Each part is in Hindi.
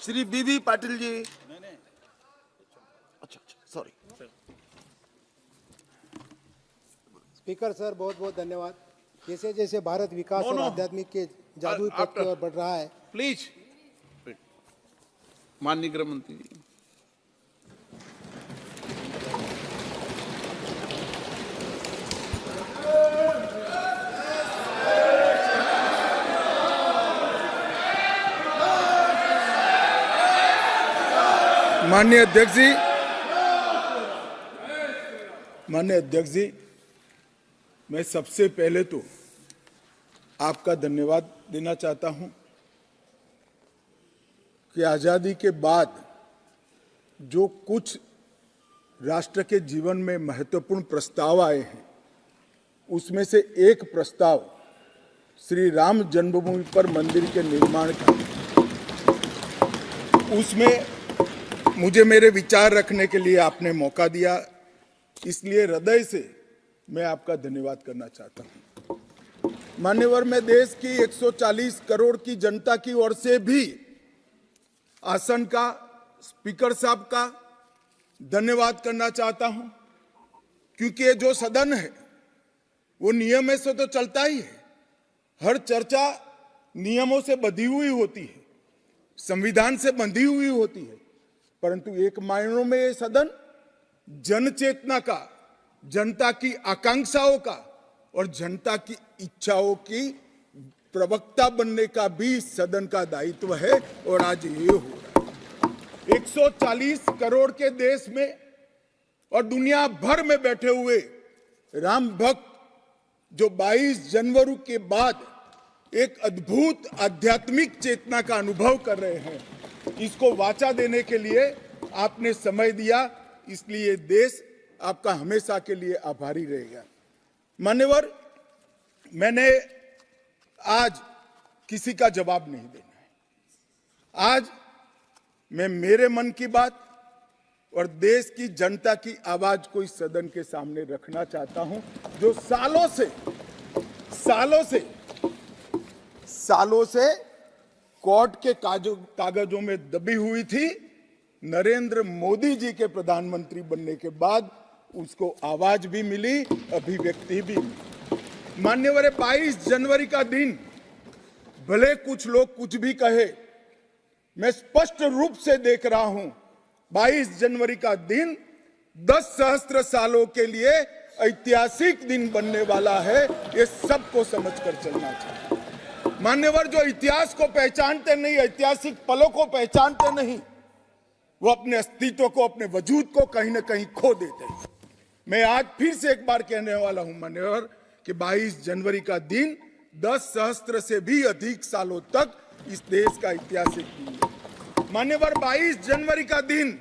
श्री बीबी पाटिल जी। अच्छा, सॉरी। स्पीकर सर, बहुत बहुत धन्यवाद। जैसे जैसे भारत विकास और आध्यात्मिक के जादुई पथ की ओर बढ़ रहा है, प्लीज माननीय गृह मंत्री जी। माननीय अध्यक्ष जी, मैं सबसे पहले तो आपका धन्यवाद देना चाहता हूं कि आजादी के बाद जो कुछ राष्ट्र के जीवन में महत्वपूर्ण प्रस्ताव आए हैं, उसमें से एक प्रस्ताव श्री राम जन्मभूमि पर मंदिर के निर्माण का, उसमें मुझे मेरे विचार रखने के लिए आपने मौका दिया, इसलिए हृदय से मैं आपका धन्यवाद करना चाहता हूं। मान्यवर, मैं देश की 140 करोड़ की जनता की ओर से भी आसन का, स्पीकर साहब का धन्यवाद करना चाहता हूं, क्योंकि ये जो सदन है वो नियम से तो चलता ही है। हर चर्चा नियमों से बंधी हुई होती है, संविधान से बंधी हुई होती है, परंतु एक मायनों में ये सदन जन चेतना का, जनता की आकांक्षाओं का और जनता की इच्छाओं की प्रवक्ता बनने का भी सदन का दायित्व है, और आज ये हो रहा है। 140 करोड़ के देश में और दुनिया भर में बैठे हुए राम भक्त जो 22 जनवरी के बाद एक अद्भुत आध्यात्मिक चेतना का अनुभव कर रहे हैं, इसको वाचा देने के लिए आपने समय दिया, इसलिए देश आपका हमेशा के लिए आभारी रहेगा। मान्यवर, मैंने आज किसी का जवाब नहीं देना है। आज मैं मेरे मन की बात और देश की जनता की आवाज को इस सदन के सामने रखना चाहता हूं, जो सालों से कोर्ट के कागजों में दबी हुई थी। नरेंद्र मोदी जी के प्रधानमंत्री बनने के बाद उसको आवाज भी मिली, अभिव्यक्ति भी मिली। मान्यवर, 22 जनवरी का दिन, भले कुछ लोग कुछ भी कहे, मैं स्पष्ट रूप से देख रहा हूं 22 जनवरी का दिन 10 सहस्त्र सालों के लिए ऐतिहासिक दिन बनने वाला है। ये सबको समझकर चलना चाहिए। मान्यवर, जो इतिहास को पहचानते नहीं, ऐतिहासिक पलों को पहचानते नहीं, वो अपने अस्तित्व को, अपने वजूद को कहीं ना कहीं खो देते हैं। मैं आज फिर से एक बार कहने वाला हूं मान्यवर कि 22 जनवरी का दिन 10 सहस्त्र से भी अधिक सालों तक इस देश का ऐतिहासिक दिन है। मान्यवर, 22 जनवरी का दिन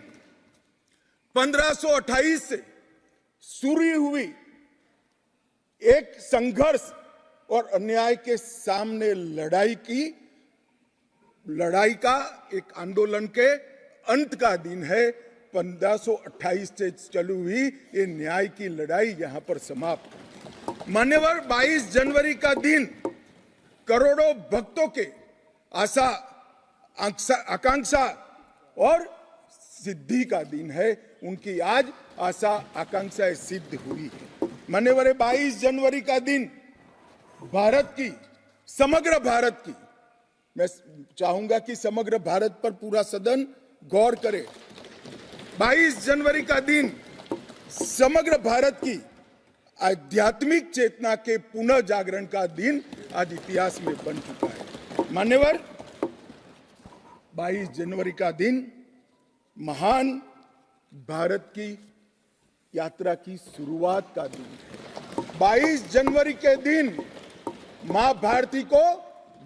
1528 से शुरू हुई एक संघर्ष और अन्याय के सामने लड़ाई का एक आंदोलन के अंत का दिन है। 1528 से चली हुई ये न्याय की लड़ाई यहां पर समाप्त। मान्यवर, 22 जनवरी का दिन करोड़ों भक्तों के आशा, आकांक्षा और सिद्धि का दिन है। उनकी आज आशा आकांक्षाएं सिद्ध हुई है। मान्यवर, 22 जनवरी का दिन भारत की, समग्र भारत की, मैं चाहूंगा कि समग्र भारत पर पूरा सदन गौर करे। 22 जनवरी का दिन समग्र भारत की आध्यात्मिक चेतना के पुनः जागरण का दिन आज इतिहास में बन चुका है। मान्यवर, 22 जनवरी का दिन महान भारत की यात्रा की शुरुआत का दिन है। 22 जनवरी के दिन मां भारती को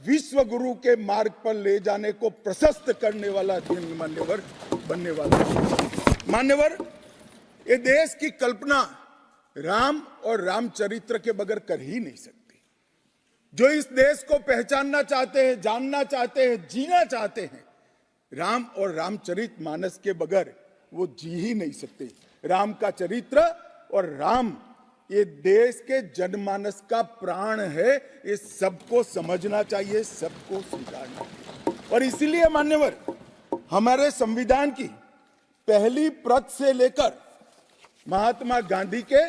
विश्व गुरु के मार्ग पर ले जाने को प्रशस्त करने वाला दिन मान्यवर बनने वाला है। मान्यवर, ये देश की कल्पना राम और रामचरित्र के बगैर कर ही नहीं सकती। जो इस देश को पहचानना चाहते हैं, जानना चाहते हैं, जीना चाहते हैं, राम और रामचरित मानस के बगैर वो जी ही नहीं सकते। राम का चरित्र और राम ये देश के जनमानस का प्राण है। ये सबको समझना चाहिए, सबको स्वीकारना चाहिए। और इसीलिए मान्यवर, हमारे संविधान की पहली प्रत से लेकर महात्मा गांधी के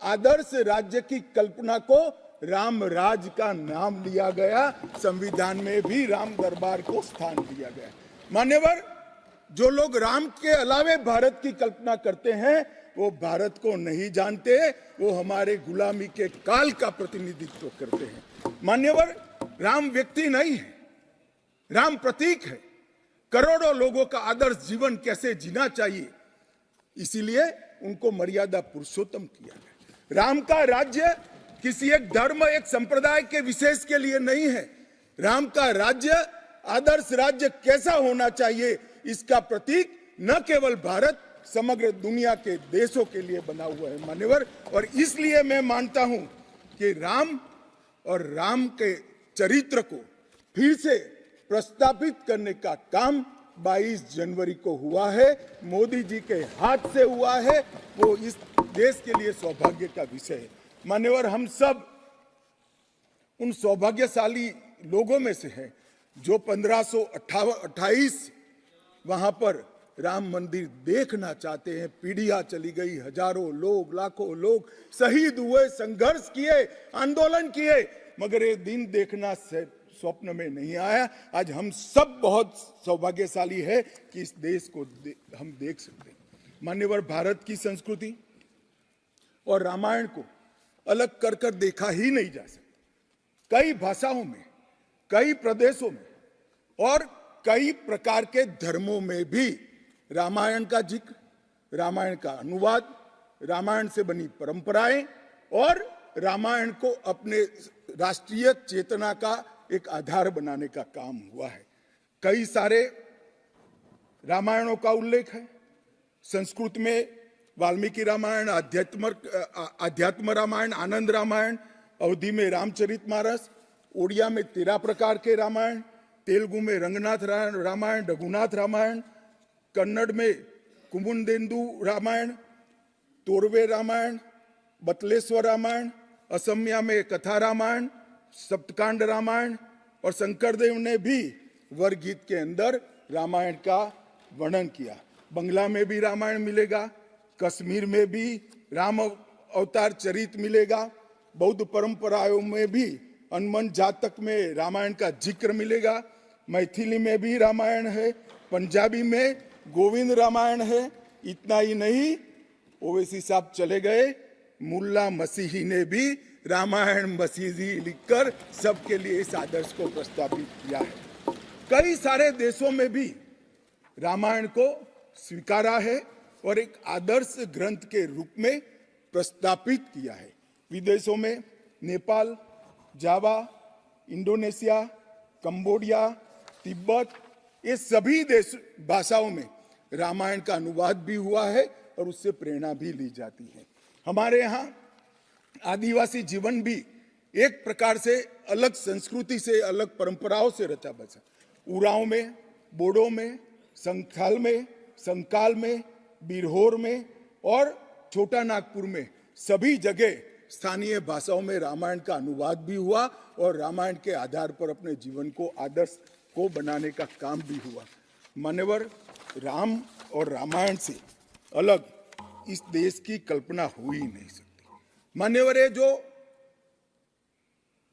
आदर्श राज्य की कल्पना को राम राज का नाम लिया गया। संविधान में भी राम दरबार को स्थान दिया गया। मान्यवर, जो लोग राम के अलावे भारत की कल्पना करते हैं वो भारत को नहीं जानते, वो हमारे गुलामी के काल का प्रतिनिधित्व करते हैं। मान्यवर, राम व्यक्ति नहीं है, राम प्रतीक है। करोड़ों लोगों का आदर्श जीवन कैसे जीना चाहिए, इसीलिए उनको मर्यादा पुरुषोत्तम किया गया। राम का राज्य किसी एक धर्म, एक संप्रदाय के विशेष के लिए नहीं है। राम का राज्य, आदर्श राज्य कैसा होना चाहिए, इसका प्रतीक न केवल भारत, समग्र दुनिया के देशों के लिए बना हुआ है मान्यवर। और इसलिए मैं मानता हूं कि राम और राम के चरित्र को फिर से प्रस्तावित करने का काम 22 जनवरी को हुआ है, मोदी जी के हाथ से हुआ है। वो इस देश के लिए सौभाग्य का विषय है मान्यवर। हम सब उन सौभाग्यशाली लोगों में से हैं जो 1528 वहां पर राम मंदिर देखना चाहते हैं। पीढ़ियां चली गई, हजारों लोग, लाखों लोग शहीद हुए, संघर्ष किए, आंदोलन किए, मगर ये दिन देखना स्वप्न में नहीं आया। आज हम सब बहुत सौभाग्यशाली है कि इस देश को हम देख सकते हैं मान्यवर। भारत की संस्कृति और रामायण को अलग कर कर देखा ही नहीं जा सकता। कई भाषाओं में, कई प्रदेशों में और कई प्रकार के धर्मों में भी रामायण का जिक्र, रामायण का अनुवाद, रामायण से बनी परंपराएं और रामायण को अपने राष्ट्रीय चेतना का एक आधार बनाने का काम हुआ है। कई सारे रामायणों का उल्लेख है। संस्कृत में वाल्मीकि रामायण, अध्यात्म रामायण, आनंद रामायण, अवधी में रामचरितमानस, उड़िया में 13 प्रकार के रामायण, तेलुगु में रंगनाथ रामायण, रघुनाथ रामायण, कन्नड़ में कुमुदेंदु रामायण, तोरवे रामायण, बतलेश्वर रामायण, असमिया में कथा रामायण, सप्तकांड रामायण और शंकरदेव ने भी वरगीत के अंदर रामायण का वर्णन किया। बंगला में भी रामायण मिलेगा, कश्मीर में भी राम अवतार चरित मिलेगा, बौद्ध परंपराओं में भी हनुमान जातक में रामायण का जिक्र मिलेगा, मैथिली में भी रामायण है, पंजाबी में गोविंद रामायण है। इतना ही नहीं, ओवैसी साहब चले गए, मुल्ला मसीही ने भी रामायण मसीही लिखकर सबके लिए इस आदर्श को प्रस्तावित किया है। कई सारे देशों में भी रामायण को स्वीकारा है और एक आदर्श ग्रंथ के रूप में प्रस्तावित किया है। विदेशों में नेपाल, जावा, इंडोनेशिया, कंबोडिया, तिब्बत, ये सभी देश भाषाओं में रामायण का अनुवाद भी हुआ है और उससे प्रेरणा भी ली जाती है। हमारे यहाँ आदिवासी जीवन भी एक प्रकार से अलग संस्कृति से, अलग परंपराओं से रचा बचा। उरांव में, बोडो में, संथाल में, संकाल में, बिरहोर में और छोटा नागपुर में सभी जगह स्थानीय भाषाओं में रामायण का अनुवाद भी हुआ और रामायण के आधार पर अपने जीवन को, आदर्श को बनाने का काम भी हुआ। मान्यवर, राम और रामायण से अलग इस देश की कल्पना हो ही नहीं सकती। मान्यवर, ये जो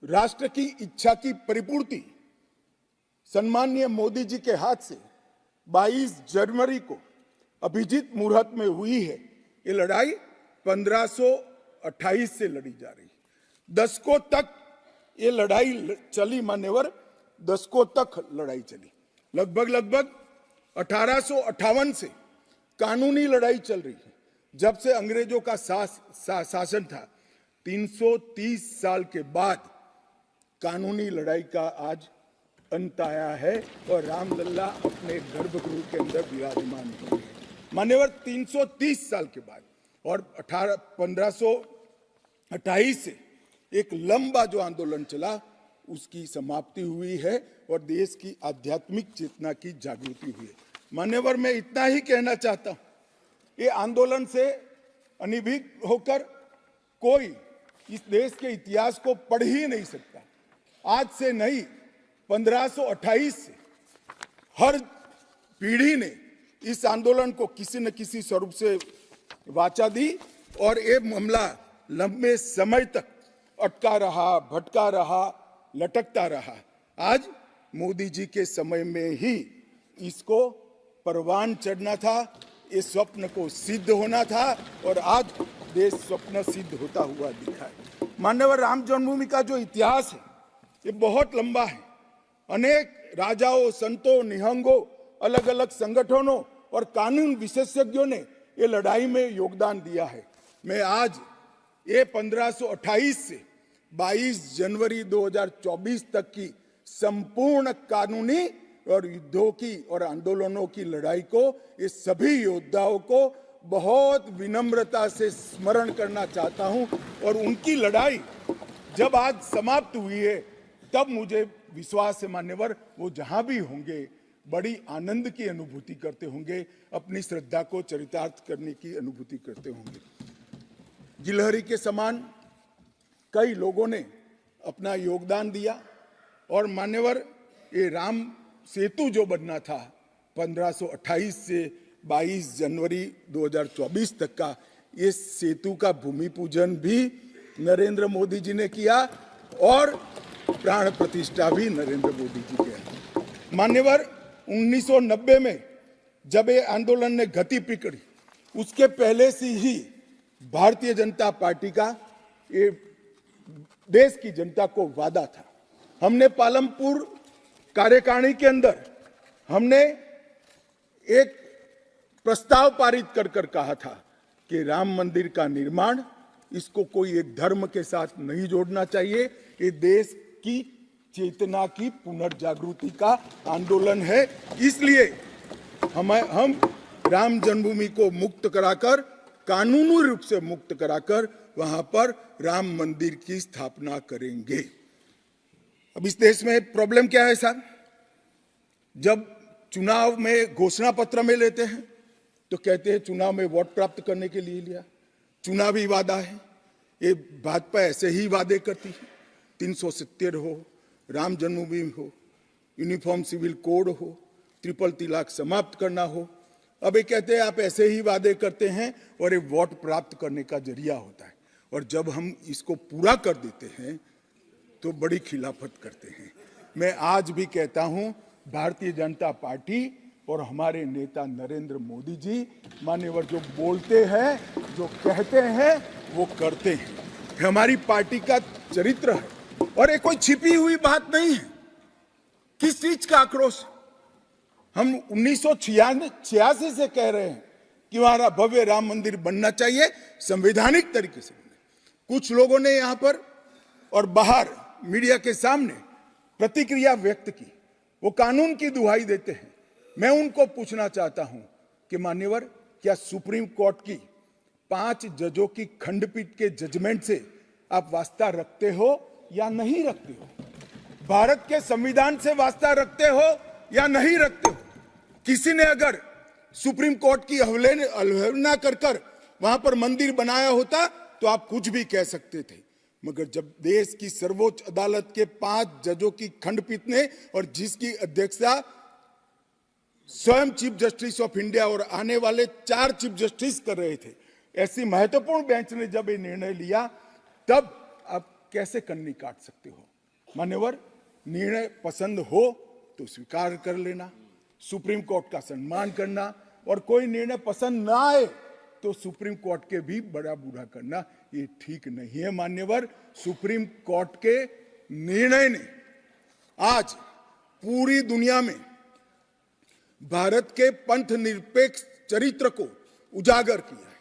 राष्ट्र की इच्छा की परिपूर्ति सम्माननीय मोदी जी के हाथ से 22 जनवरी को अभिजीत मुहूर्त में हुई है। ये लड़ाई 1528 से लड़ी जा रही है। दशकों तक ये लड़ाई चली मान्यवर, दशकों तक लड़ाई चली। लगभग 1858 से कानूनी लड़ाई चल रही है। जब से अंग्रेजों का शासन था, 330 साल के बाद कानूनी लड़ाई का आज अंत आया है और रामलला अपने गर्भगृह के अंदर विराजमान हुए हैं। मान्यवर, 330 साल के बाद और 1528 से एक लंबा जो आंदोलन चला उसकी समाप्ति हुई है और देश की आध्यात्मिक चेतना की जागृति हुई है। मान्यवर, मैं इतना ही कहना चाहता हूं, ये आंदोलन से अनभिज्ञ होकर कोई इस देश के इतिहास को पढ़ ही नहीं सकता। आज से नहीं, 1528 से हर पीढ़ी ने इस आंदोलन को किसी न किसी स्वरूप से वाचा दी और ये मामला लंबे समय तक अटका रहा, भटका रहा, लटकता रहा। आज मोदी जी के समय में ही इसको परवान चढ़ना था, इस स्वप्न को सिद्ध होना था और आज देश स्वप्न सिद्ध होता हुआ दिखा है। माननीय राम जन्मभूमि का जो इतिहास है ये बहुत लंबा है। अनेक राजाओं, संतों, निहंगों, अलग अलग संगठनों और कानून विशेषज्ञों ने ये लड़ाई में योगदान दिया है। मैं आज ये 1528 से 22 जनवरी 2024 तक की संपूर्ण कानूनी और युद्धों की और आंदोलनों की लड़ाई को, ये सभी योद्धाओं को बहुत विनम्रता से स्मरण करना चाहता हूं और उनकी लड़ाई जब आज समाप्त हुई है तब मुझे विश्वास है मान्यवर वो जहां भी होंगे बड़ी आनंद की अनुभूति करते होंगे, अपनी श्रद्धा को चरितार्थ करने की अनुभूति करते होंगे। गिलहरी के समान कई लोगों ने अपना योगदान दिया और मान्यवर ये राम सेतु जो बनना था 1528 से 22 जनवरी 2024 तक का, ये सेतु का भूमि पूजन भी नरेंद्र मोदी जी ने किया और प्राण प्रतिष्ठा भी नरेंद्र मोदी जी किया। मान्यवर 1990 में जब ये आंदोलन ने गति पकड़ी उसके पहले से ही भारतीय जनता पार्टी का ये देश की जनता को वादा था। हमने पालमपुर कार्यकारिणी के अंदर हमने एक प्रस्ताव पारित कर कहा था कि राम मंदिर का निर्माण, इसको कोई एक धर्म के साथ नहीं जोड़ना चाहिए, ये देश की चेतना की पुनर्जागृति का आंदोलन है। इसलिए हम राम जन्मभूमि को मुक्त कराकर, कानूनी रूप से मुक्त कराकर वहां पर राम मंदिर की स्थापना करेंगे। अब इस देश में प्रॉब्लम क्या है साहब, जब चुनाव में घोषणा पत्र में लेते हैं तो कहते हैं चुनाव में वोट प्राप्त करने के लिए लिया, चुनावी वादा है। ये भाजपा ऐसे ही वादे करती है, 370 हो, राम जन्मभूमि हो, यूनिफॉर्म सिविल कोड हो, ट्रिपल तलाक समाप्त करना हो। अब ये कहते हैं आप ऐसे ही वादे करते हैं और ये वोट प्राप्त करने का जरिया होता है, और जब हम इसको पूरा कर देते हैं तो बड़ी खिलाफत करते हैं। मैं आज भी कहता हूं भारतीय जनता पार्टी और हमारे नेता नरेंद्र मोदी जी मान्यवर जो बोलते हैं, जो कहते हैं वो करते हैं, हमारी पार्टी का चरित्र है और ये कोई छिपी हुई बात नहीं है। किस चीज का आक्रोश? हम 1986 से कह रहे हैं कि हमारा भव्य राम मंदिर बनना चाहिए, संवैधानिक तरीके से। कुछ लोगों ने यहां पर और बाहर मीडिया के सामने प्रतिक्रिया व्यक्त की, वो कानून की दुहाई देते हैं। मैं उनको पूछना चाहता हूं कि मान्यवर क्या सुप्रीम कोर्ट की 5 जजों की खंडपीठ के जजमेंट से आप वास्ता रखते हो या नहीं रखते हो? भारत के संविधान से वास्ता रखते हो या नहीं रखते हो? किसी ने अगर सुप्रीम कोर्ट की अवहेलना कर वहां पर मंदिर बनाया होता तो आप कुछ भी कह सकते थे, मगर जब देश की सर्वोच्च अदालत के 5 जजों की खंडपीठ ने, और जिसकी अध्यक्षता स्वयं चीफ जस्टिस ऑफ इंडिया और आने वाले 4 चीफ जस्टिस कर रहे थे, ऐसी महत्वपूर्ण बेंच ने जब ये निर्णय लिया, तब आप कैसे कन्नी काट सकते हो? मान्यवर, निर्णय पसंद हो तो स्वीकार कर लेना, सुप्रीम कोर्ट का सम्मान करना, और कोई निर्णय पसंद ना आए तो सुप्रीम कोर्ट के भी बड़ा बूढ़ा करना, ये ठीक नहीं है। मान्यवर, सुप्रीम कोर्ट के निर्णय ने आज पूरी दुनिया में भारत के पंथ निरपेक्ष चरित्र को उजागर किया है।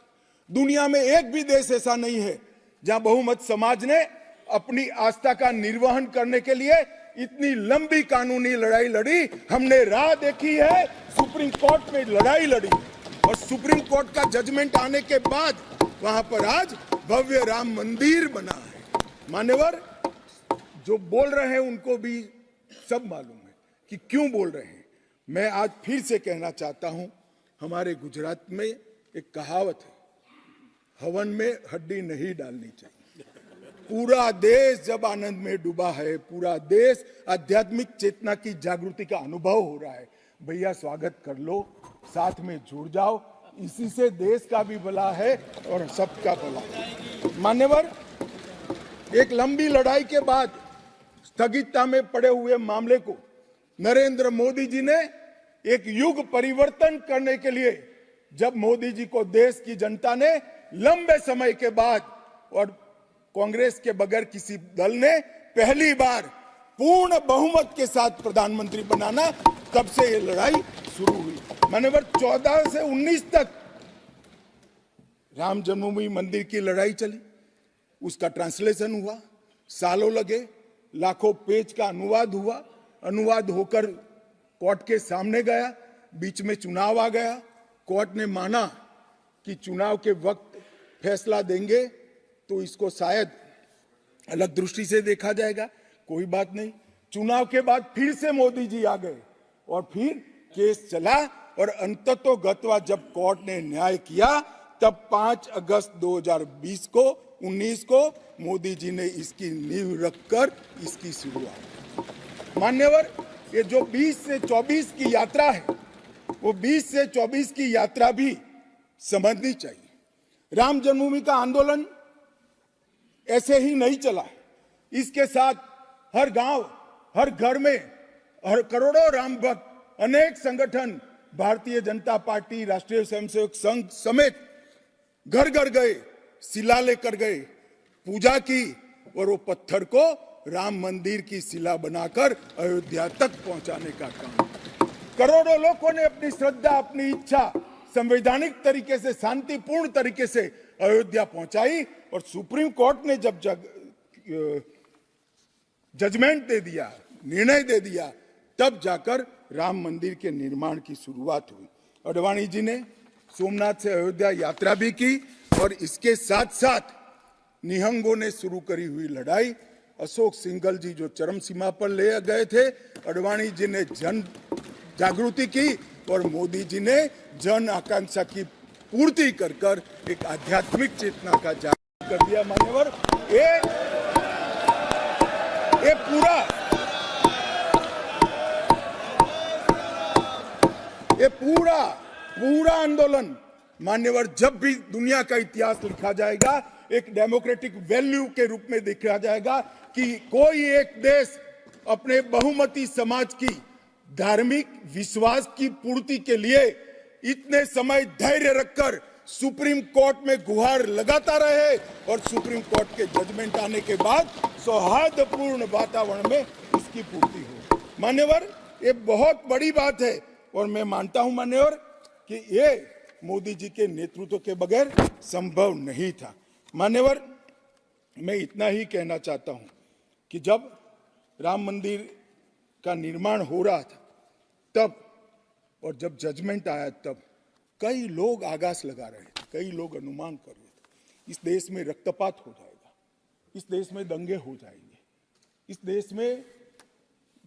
दुनिया में एक भी देश ऐसा नहीं है जहां बहुमत समाज ने अपनी आस्था का निर्वहन करने के लिए इतनी लंबी कानूनी लड़ाई लड़ी। हमने राह देखी है, सुप्रीम कोर्ट में लड़ाई लड़ी, और सुप्रीम कोर्ट का जजमेंट आने के बाद वहां पर आज भव्य राम मंदिर बना है। मान्यवर, जो बोल रहे हैं उनको भी सब मालूम है कि क्यों बोल रहे हैं। मैं आज फिर से कहना चाहता हूं, हमारे गुजरात में एक कहावत है, हवन में हड्डी नहीं डालनी चाहिए। पूरा देश जब आनंद में डूबा है, पूरा देश आध्यात्मिक चेतना की जागृति का अनुभव हो रहा है, भैया स्वागत कर लो, साथ में जुड़ जाओ, इसी से देश का भी भला है और सबका भला है। मान्यवर, एक लंबी लड़ाई के बाद स्थगितता में पड़े हुए मामले को नरेंद्र मोदी जी ने एक युग परिवर्तन करने के लिए, जब मोदी जी को देश की जनता ने लंबे समय के बाद और कांग्रेस के बगैर किसी दल ने पहली बार पूर्ण बहुमत के साथ प्रधानमंत्री बनाना, तब से ये लड़ाई शुरू हुई। मान्यवर, 14 से 19 तक राम जन्मभूमि मंदिर की लड़ाई चली, उसका ट्रांसलेशन हुआ, सालों लगे, लाखों पेज का अनुवाद हुआ, अनुवाद होकर कोर्ट के सामने गया, बीच में चुनाव आ गया, कोर्ट ने माना कि चुनाव के वक्त फैसला देंगे तो इसको शायद अलग दृष्टि से देखा जाएगा, कोई बात नहीं। चुनाव के बाद फिर से मोदी जी आ गए और फिर केस चला और अंततोगत्वा जब कोर्ट ने न्याय किया, तब 5 अगस्त 2020 को 19 को मोदी जी ने इसकी नींव रखकर इसकी शुरुआत। मान्यवर, ये जो 20 से 24 की यात्रा है, वो 20 से 24 की यात्रा भी समझनी चाहिए। राम जन्मभूमि का आंदोलन ऐसे ही नहीं चला, इसके साथ हर गांव, हर घर में, हर करोड़ों राम भक्त, अनेक संगठन, भारतीय जनता पार्टी, राष्ट्रीय स्वयंसेवक संघ समेत घर घर गए, शिला लेकर गए, पूजा की और वो पत्थर को राम मंदिर की शिला बनाकर अयोध्या तक पहुंचाने का काम। करोड़ों लोगों ने अपनी श्रद्धा, अपनी इच्छा संवैधानिक तरीके से, शांतिपूर्ण तरीके से अयोध्या पहुंचाई और सुप्रीम कोर्ट ने जब जजमेंट दे दिया, निर्णय दे दिया, तब जाकर राम मंदिर के निर्माण की शुरुआत हुई। अडवाणी जी ने सोमनाथ से अयोध्या यात्रा भी की और इसके साथ साथ निहंगों ने शुरू करी हुई लड़ाई, अशोक सिंघल जी जो चरम सीमा पर ले गए थे, अडवाणी जी ने जन जागृति की और मोदी जी ने जन आकांक्षा की पूर्ति कर कर एक आध्यात्मिक चेतना का जागरण कर दिया। मान्यवर, ये पूरा आंदोलन, मान्यवर, जब भी दुनिया का इतिहास लिखा जाएगा, एक डेमोक्रेटिक वैल्यू के रूप में देखा जाएगा कि कोई एक देश अपने बहुमती समाज की धार्मिक विश्वास की पूर्ति के लिए इतने समय धैर्य रखकर सुप्रीम कोर्ट में गुहार लगाता रहे और सुप्रीम कोर्ट के जजमेंट आने के बाद सौहार्दपूर्ण वातावरण में इसकी पूर्ति हो। मान्यवर, ये बहुत बड़ी बात है और मैं मानता हूं मान्यवर कि ये मोदी जी के नेतृत्व के बगैर संभव नहीं था। मान्यवर, मैं इतना ही कहना चाहता हूं कि जब राम मंदिर का निर्माण हो रहा था तब, और जब जजमेंट आया तब, कई लोग आगास लगा रहे थे, कई लोग अनुमान कर रहे थे इस देश में रक्तपात हो जाएगा, इस देश में दंगे हो जाएंगे, इस देश में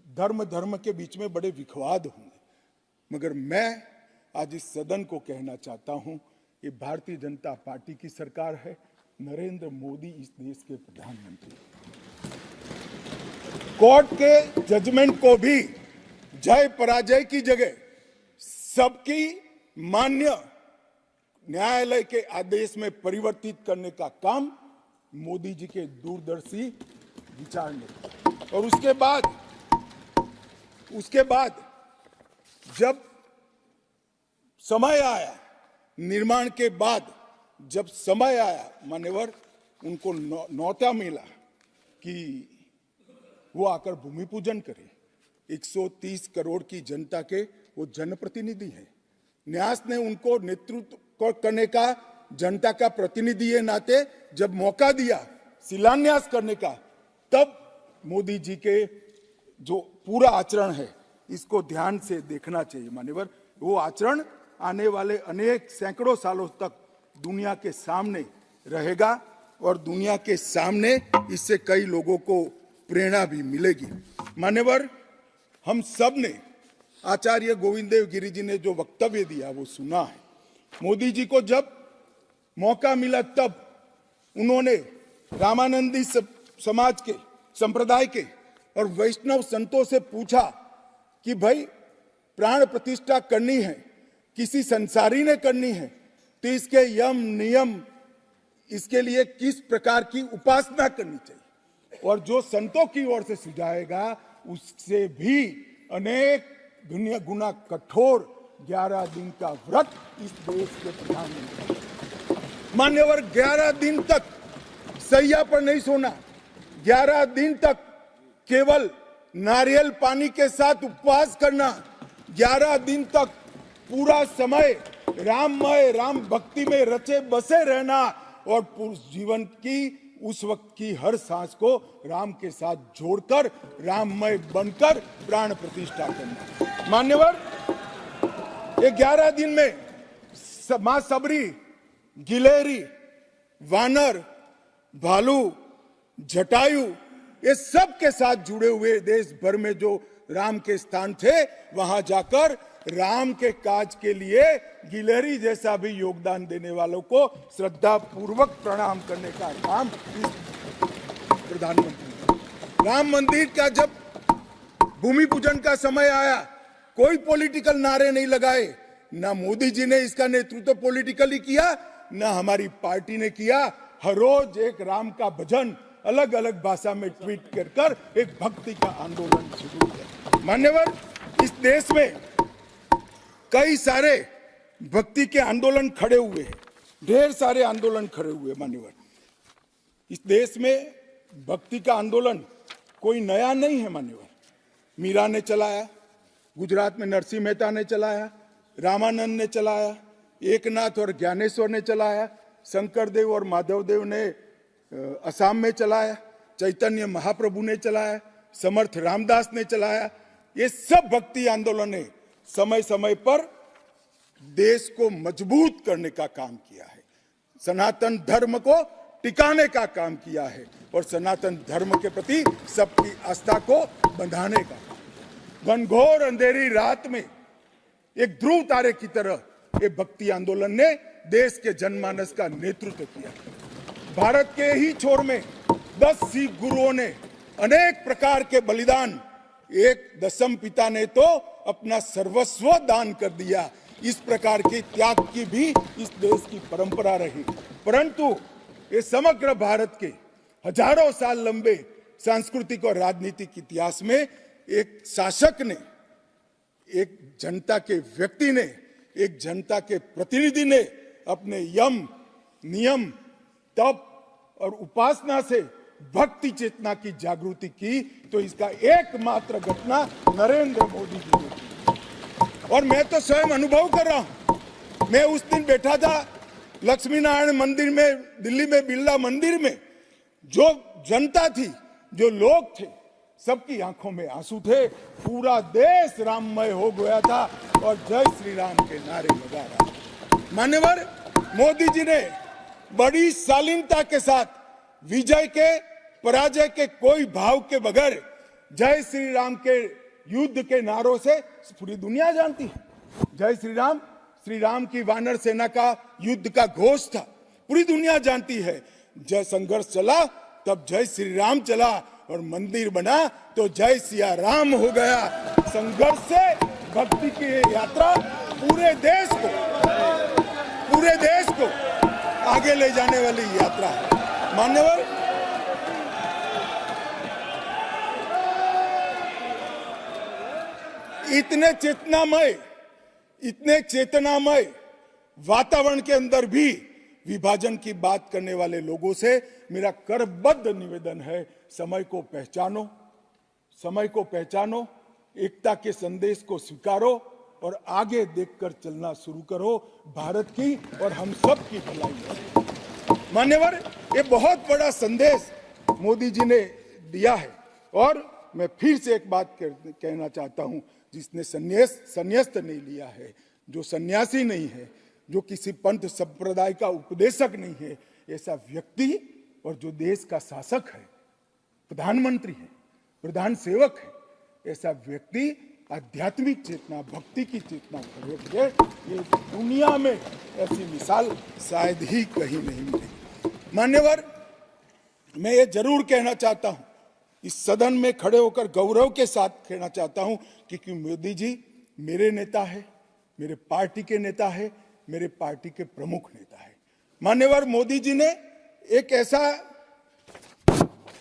धर्म के बीच में बड़े विवाद होंगे। मगर मैं आज इस सदन को कहना चाहता हूं, ये भारतीय जनता पार्टी की सरकार है, नरेंद्र मोदी इस देश के प्रधानमंत्री। कोर्ट के जजमेंट को भी जय पराजय की जगह सबकी मान्य न्यायालय के आदेश में परिवर्तित करने का काम मोदी जी के दूरदर्शी विचार ने। और उसके बाद जब समय आया, निर्माण के बाद जब समय आया, मान्यवर, उनको न्योता मिला कि वो आकर भूमि पूजन करे। 130 करोड़ की जनता के वो जनप्रतिनिधि हैं। न्यास ने उनको नेतृत्व करने का, जनता का प्रतिनिधि के नाते जब मौका दिया शिलान्यास करने का, तब मोदी जी के जो पूरा आचरण है इसको ध्यान से देखना चाहिए। मान्यवर, वो आचरण आने वाले अनेक सैकड़ों सालों तक दुनिया के सामने रहेगा और दुनिया के सामने इससे कई लोगों को प्रेरणा भी मिलेगी। मान्यवर, हम सब ने आचार्य गोविंद देव गिरि जी ने जो वक्तव्य दिया वो सुना है। मोदी जी को जब मौका मिला तब उन्होंने रामानंदी समाज के, संप्रदाय के और वैष्णव संतों से पूछा कि भाई प्राण प्रतिष्ठा करनी है, किसी संसारी ने करनी है, तो इसके यम नियम, इसके लिए किस प्रकार की उपासना करनी चाहिए, और जो संतों की ओर से सुझाएगा उससे भी अनेक गुना कठोर 11 दिन का व्रत इस देश के प्रधानमंत्री, मान्यवर 11 दिन तक सैया पर नहीं सोना, 11 दिन तक केवल नारियल पानी के साथ उपवास करना, 11 दिन तक पूरा समय राममय, राम भक्ति में रचे बसे रहना, और पूरे जीवन की उस वक्त की हर सांस को राम के साथ जोड़कर राममय बनकर प्राण प्रतिष्ठा करना। मान्यवर, ये 11 दिन में मां सबरी, गिलेरी, वानर, भालू, जटायु, ये सब के साथ जुड़े हुए देश भर में जो राम के स्थान थे, वहां जाकर राम के काज के लिए गिलहरी जैसा भी योगदान देने वालों को श्रद्धा पूर्वक प्रणाम करने का काम इस प्रधानमंत्री। राम मंदिर का जब भूमि पूजन का समय आया, कोई पॉलिटिकल नारे नहीं लगाए, ना मोदी जी ने इसका नेतृत्व पॉलिटिकली किया, ना हमारी पार्टी ने किया। हर रोज एक राम का भजन अलग अलग भाषा में ट्वीट कर एक भक्ति का आंदोलन शुरू किया। मान्यवर, इस देश में कई सारे भक्ति के आंदोलन खड़े हुए हैं, ढेर सारे आंदोलन खड़े हुए। मान्यवर, इस देश में भक्ति का आंदोलन कोई नया नहीं है। मान्यवर, मीरा ने चलाया, गुजरात में नरसिंह मेहता ने चलाया, रामानंद ने चलाया, एकनाथ और ज्ञानेश्वर ने चलाया, शंकरदेव और माधवदेव ने असम में चलाया, चैतन्य महाप्रभु ने चलाया, समर्थ रामदास ने चलाया। ये सब भक्ति आंदोलन ने समय समय पर देश को मजबूत करने का काम किया है, सनातन धर्म को टिकाने का काम किया है, और सनातन धर्म के प्रति सबकी आस्था को बंधाने का। घनघोर अंधेरी रात में एक ध्रुव तारे की तरह ये भक्ति आंदोलन ने देश के जनमानस का नेतृत्व किया। भारत के ही छोर में 10 सिख गुरुओं ने अनेक प्रकार के बलिदान, एक दशम पिता ने तो अपना सर्वस्व दान कर दिया। इस प्रकार के त्याग की भी इस देश की परंपरा रही, परंतु ये समग्र भारत के हजारों साल लंबे सांस्कृतिक और राजनीतिक इतिहास में एक शासक ने, एक जनता के व्यक्ति ने, एक जनता के प्रतिनिधि ने अपने यम, नियम, तप और उपासना से भक्ति चेतना की जागृति की, तो इसका एकमात्र घटना नरेंद्र मोदी जी ने की। और मैं तो स्वयं अनुभव कर रहा हूं। मैं उस दिन बैठा था लक्ष्मी नारायण मंदिर में, दिल्ली में बिरला मंदिर में, जो जनता थी, जो लोग थे, सबकी आंखों में आंसू थे। पूरा देश राममय हो गया था और जय श्री राम के नारे लगा रहा। मान्यवर, मोदी जी ने बड़ी शालीनता के साथ विजय के, पराजय के कोई भाव के बगैर जय श्री राम के युद्ध के नारों से पूरी दुनिया जानती है। जय श्री राम की वानर सेना का युद्ध का घोष था, पूरी दुनिया जानती है। जय संघर्ष चला तब जय श्री राम चला, और मंदिर बना तो जय सिया राम हो गया। संघर्ष से भक्ति की यात्रा पूरे देश को आगे ले जाने वाली यात्रा है। मान्यवर, इतने चेतनामय वातावरण के अंदर भी विभाजन की बात करने वाले लोगों से मेरा करबद्ध निवेदन है, समय को पहचानो, एकता के संदेश को स्वीकारो और आगे देखकर चलना शुरू करो, भारत की और हम सब की भलाई। मान्यवर, ये बहुत बड़ा संदेश मोदी जी ने दिया है, और मैं फिर से एक बात कहना चाहता हूं, जिसने संन्यास्त नहीं लिया है, जो सन्यासी नहीं है, जो किसी पंथ संप्रदाय का उपदेशक नहीं है, ऐसा व्यक्ति और जो देश का शासक है, प्रधानमंत्री है, प्रधान सेवक है, ऐसा व्यक्ति आध्यात्मिक चेतना, भक्ति की चेतना खड़े है। ये दुनिया में ऐसी मिसाल शायद ही कहीं नहीं मिली। मान्यवर, मैं ये जरूर कहना चाहता हूं, इस सदन में खड़े होकर गौरव के साथ कहना चाहता हूं कि मोदी जी मेरे नेता है, मेरे पार्टी के नेता है, मेरे पार्टी के प्रमुख नेता है। मान्यवर मोदी जी ने एक ऐसा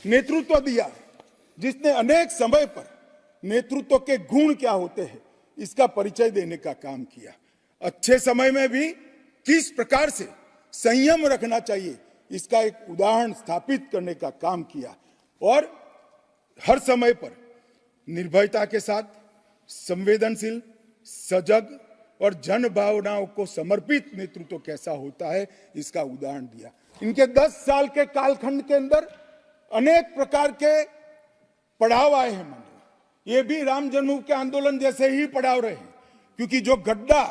नेतृत्व दिया जिसने अनेक समय पर नेतृत्व के गुण क्या होते हैं इसका परिचय देने का काम किया। अच्छे समय में भी किस प्रकार से संयम रखना चाहिए इसका एक उदाहरण स्थापित करने का काम किया और हर समय पर निर्भयता के साथ संवेदनशील, सजग और जन भावनाओं को समर्पित नेतृत्व कैसा होता है इसका उदाहरण दिया। इनके 10 साल के कालखंड के अंदर अनेक प्रकार के पड़ाव आए हैं। ये भी राम जन्मभूमि के आंदोलन जैसे ही पड़ाव रहे, क्योंकि जो गड्ढा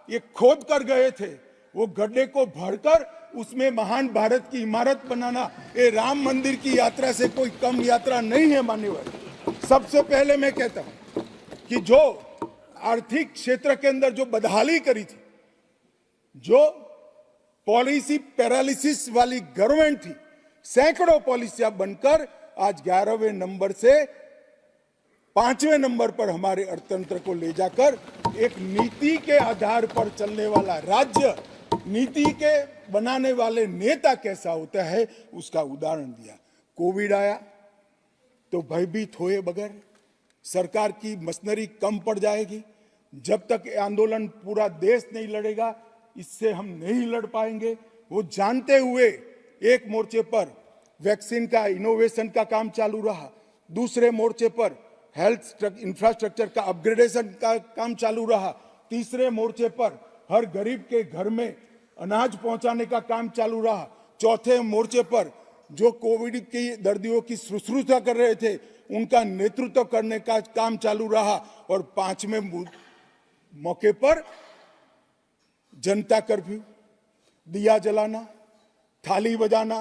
ये खोद कर गए थे वो गड्ढे को भरकर उसमें महान भारत की इमारत बनाना ये राम मंदिर की यात्रा से कोई कम यात्रा नहीं है। मान्यवर, सबसे पहले मैं कहता हूं कि जो आर्थिक क्षेत्र के अंदर जो बदहाली करी थी, जो पॉलिसी पैरालिसिस वाली गवर्नमेंट थी, सैकड़ों पॉलिसियां बनकर आज 11वें नंबर से 5वें नंबर पर हमारे अर्थतंत्र को ले जाकर एक नीति के आधार पर चलने वाला राज्य, नीति के बनाने वाले नेता कैसा होता है उसका उदाहरण दिया। कोविड आया तो भयभीत हुए बगैर, सरकार की मशीनरी कम पड़ जाएगी, जब तक आंदोलन पूरा देश नहीं लड़ेगा इससे हम नहीं लड़ पाएंगे, वो जानते हुए एक मोर्चे पर वैक्सीन का इनोवेशन का काम चालू रहा, दूसरे मोर्चे पर हेल्थ इंफ्रास्ट्रक्चर का अपग्रेडेशन का काम चालू रहा, तीसरे मोर्चे पर हर गरीब के घर में अनाज पहुंचाने का काम चालू रहा, चौथे मोर्चे पर जो कोविड के दर्दियों की शुश्रूषा कर रहे थे उनका नेतृत्व करने का काम चालू रहा, और 5वें मौके पर जनता कर्फ्यू, दिया जलाना, थाली बजाना,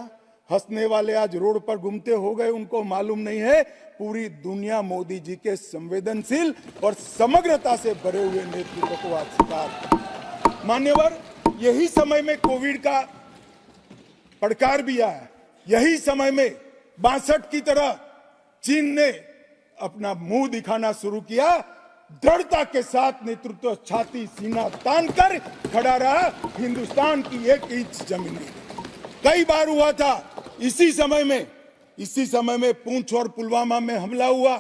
हंसने वाले आज रोड पर घूमते हो गए, उनको मालूम नहीं है पूरी दुनिया मोदी जी के संवेदनशील और समग्रता से भरे हुए नेतृत्व को आज स्वीकार। मान्यवर, यही समय में कोविड का पड़कार भी आया, यही समय में 62 की तरह चीन ने अपना मुंह दिखाना शुरू किया। दृढ़ता के साथ नेतृत्व छाती सीना तान कर खड़ा रहा, हिंदुस्तान की 1 इंच जमीन नहीं। कई बार हुआ था इसी समय में पूंछ और पुलवामा में हमला हुआ,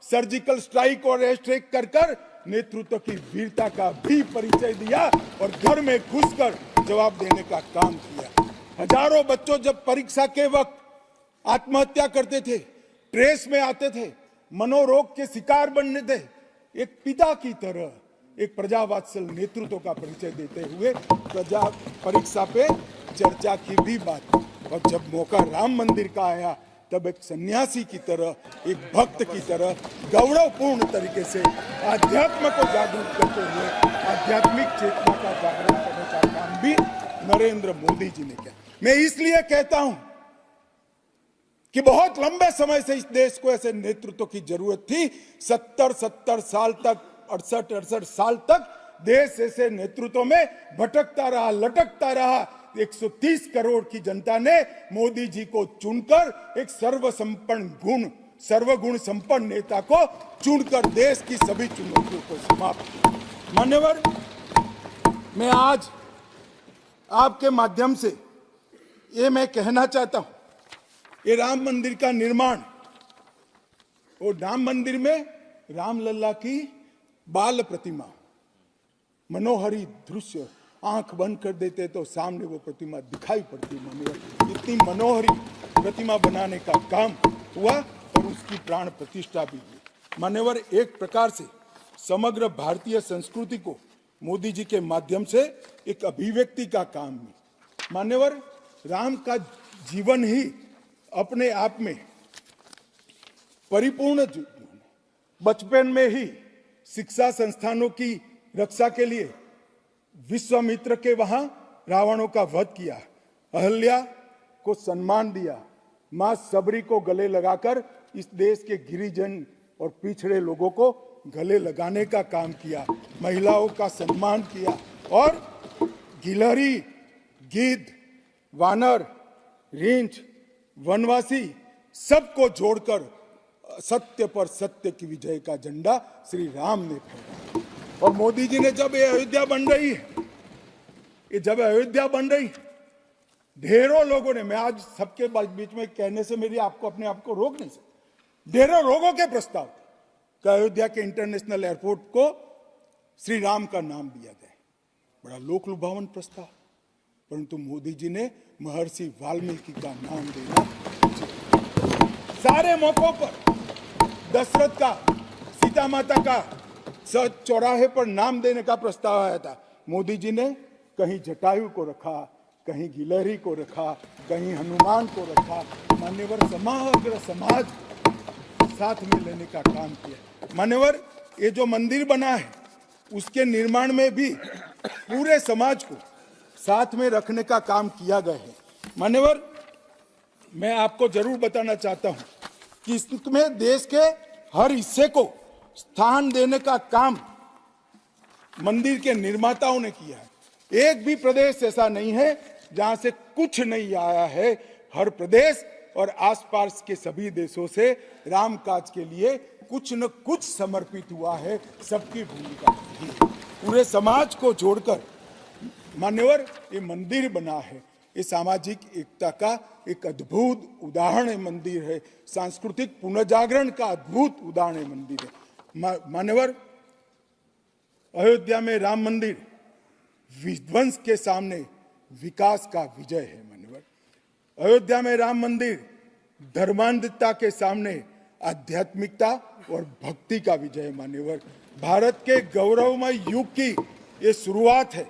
सर्जिकल स्ट्राइक और एयर स्ट्राइक कर नेतृत्व की वीरता का भी परिचय दिया और घर में घुसकर जवाब देने का काम किया। हजारों बच्चों जब परीक्षा के वक्त आत्महत्या करते थे, ट्रेस में आते थे, मनोरोग के शिकार बनने थे, एक पिता की तरह एक प्रजावात्सल नेतृत्व का परिचय देते हुए प्रजा परीक्षा पे चर्चा की भी बात। और जब मौका राम मंदिर का आया तब एक सन्यासी की तरह, एक भक्त की तरह गौरवपूर्ण तरीके से आध्यात्म को जागरूक करते हुए आध्यात्मिक चेतना का जागरण करने का काम भी नरेंद्र मोदी जी ने किया। मैं इसलिए कहता हूं कि बहुत लंबे समय से इस देश को ऐसे नेतृत्व की जरूरत थी। 70 साल तक, 68 साल तक देश ऐसे नेतृत्व में भटकता रहा, लटकता रहा। 130 करोड़ की जनता ने मोदी जी को चुनकर एक सर्वगुण संपन्न नेता को चुनकर देश की सभी चुनौतियों को समाप्त किया। मान्यवर, मैं आज आपके माध्यम से ये मैं कहना चाहता हूं, ये राम मंदिर का निर्माण, और राम मंदिर में रामलला की बाल प्रतिमा, मनोहरी दृश्य, आंख बंद कर देते तो सामने वो प्रतिमा दिखाई पड़ती। इतनी मनोहरी प्रतिमा बनाने का काम हुआ और उसकी प्राण प्रतिष्ठा भी हुई। मान्यवर, एक प्रकार से समग्र भारतीय संस्कृति को मोदी जी के माध्यम से एक अभिव्यक्ति का काम हुई। मान्यवर, राम का जीवन ही अपने आप में परिपूर्ण जीवन। बचपन में ही शिक्षा संस्थानों की रक्षा के लिए विश्वामित्र के वहां रावणों का वध किया, अहल्या को सम्मान दिया, मां सबरी को गले लगाकर इस देश के गिरिजन और पिछड़े लोगों को गले लगाने का काम किया, महिलाओं का सम्मान किया, और गिलहरी, गिद्ध, वानर, रींछ, वनवासी सबको जोड़कर सत्य पर सत्य की विजय का झंडा श्री राम ने फहराया। और मोदी जी ने जब ये अयोध्या बन रही है, ये जब अयोध्या बन रही, ढेरों लोगों ने, मैं आज सबके बीच में कहने से मेरी आपको अपने आप को रोक नहीं सकता, ढेरों लोगों के प्रस्ताव थे कि अयोध्या के इंटरनेशनल एयरपोर्ट को श्री राम का नाम दिया जाए। बड़ा लोक लुभावन प्रस्ताव, परंतु मोदी जी ने महर्षि वाल्मीकि का नाम देना, सारे मौकों पर दशरथ का, सीता माता का चौराहे पर नाम देने का प्रस्ताव आया था। मोदी जी ने कहीं जटायु को रखा, कहीं गिलहरी को रखा, कहीं हनुमान को रखा। मान्यवर समग्र समाज साथ में लेने का काम किया। मान्यवर, ये जो मंदिर बना है उसके निर्माण में भी पूरे समाज को साथ में रखने का काम किया गया है। मान्यवर, मैं आपको जरूर बताना चाहता हूं कि इसमें देश के हर हिस्से को स्थान देने का काम मंदिर के निर्माताओं ने किया है। एक भी प्रदेश ऐसा नहीं है जहां से कुछ नहीं आया है। हर प्रदेश और आसपास के सभी देशों से राम काज के लिए कुछ न कुछ समर्पित हुआ है। सबकी भूमिका रही है, पूरे समाज को जोड़कर। मान्यवर, ये मंदिर बना है, ये सामाजिक एकता का एक अद्भुत उदाहरण मंदिर है, सांस्कृतिक पुनर्जागरण का अद्भुत उदाहरण मंदिर है। मान्यवर, अयोध्या में राम मंदिर विध्वंस के सामने विकास का विजय है। मान्यवर, अयोध्या में राम मंदिर धर्मांधता के सामने आध्यात्मिकता और भक्ति का विजय। मान्यवर, भारत के गौरवमय युग की ये शुरुआत है।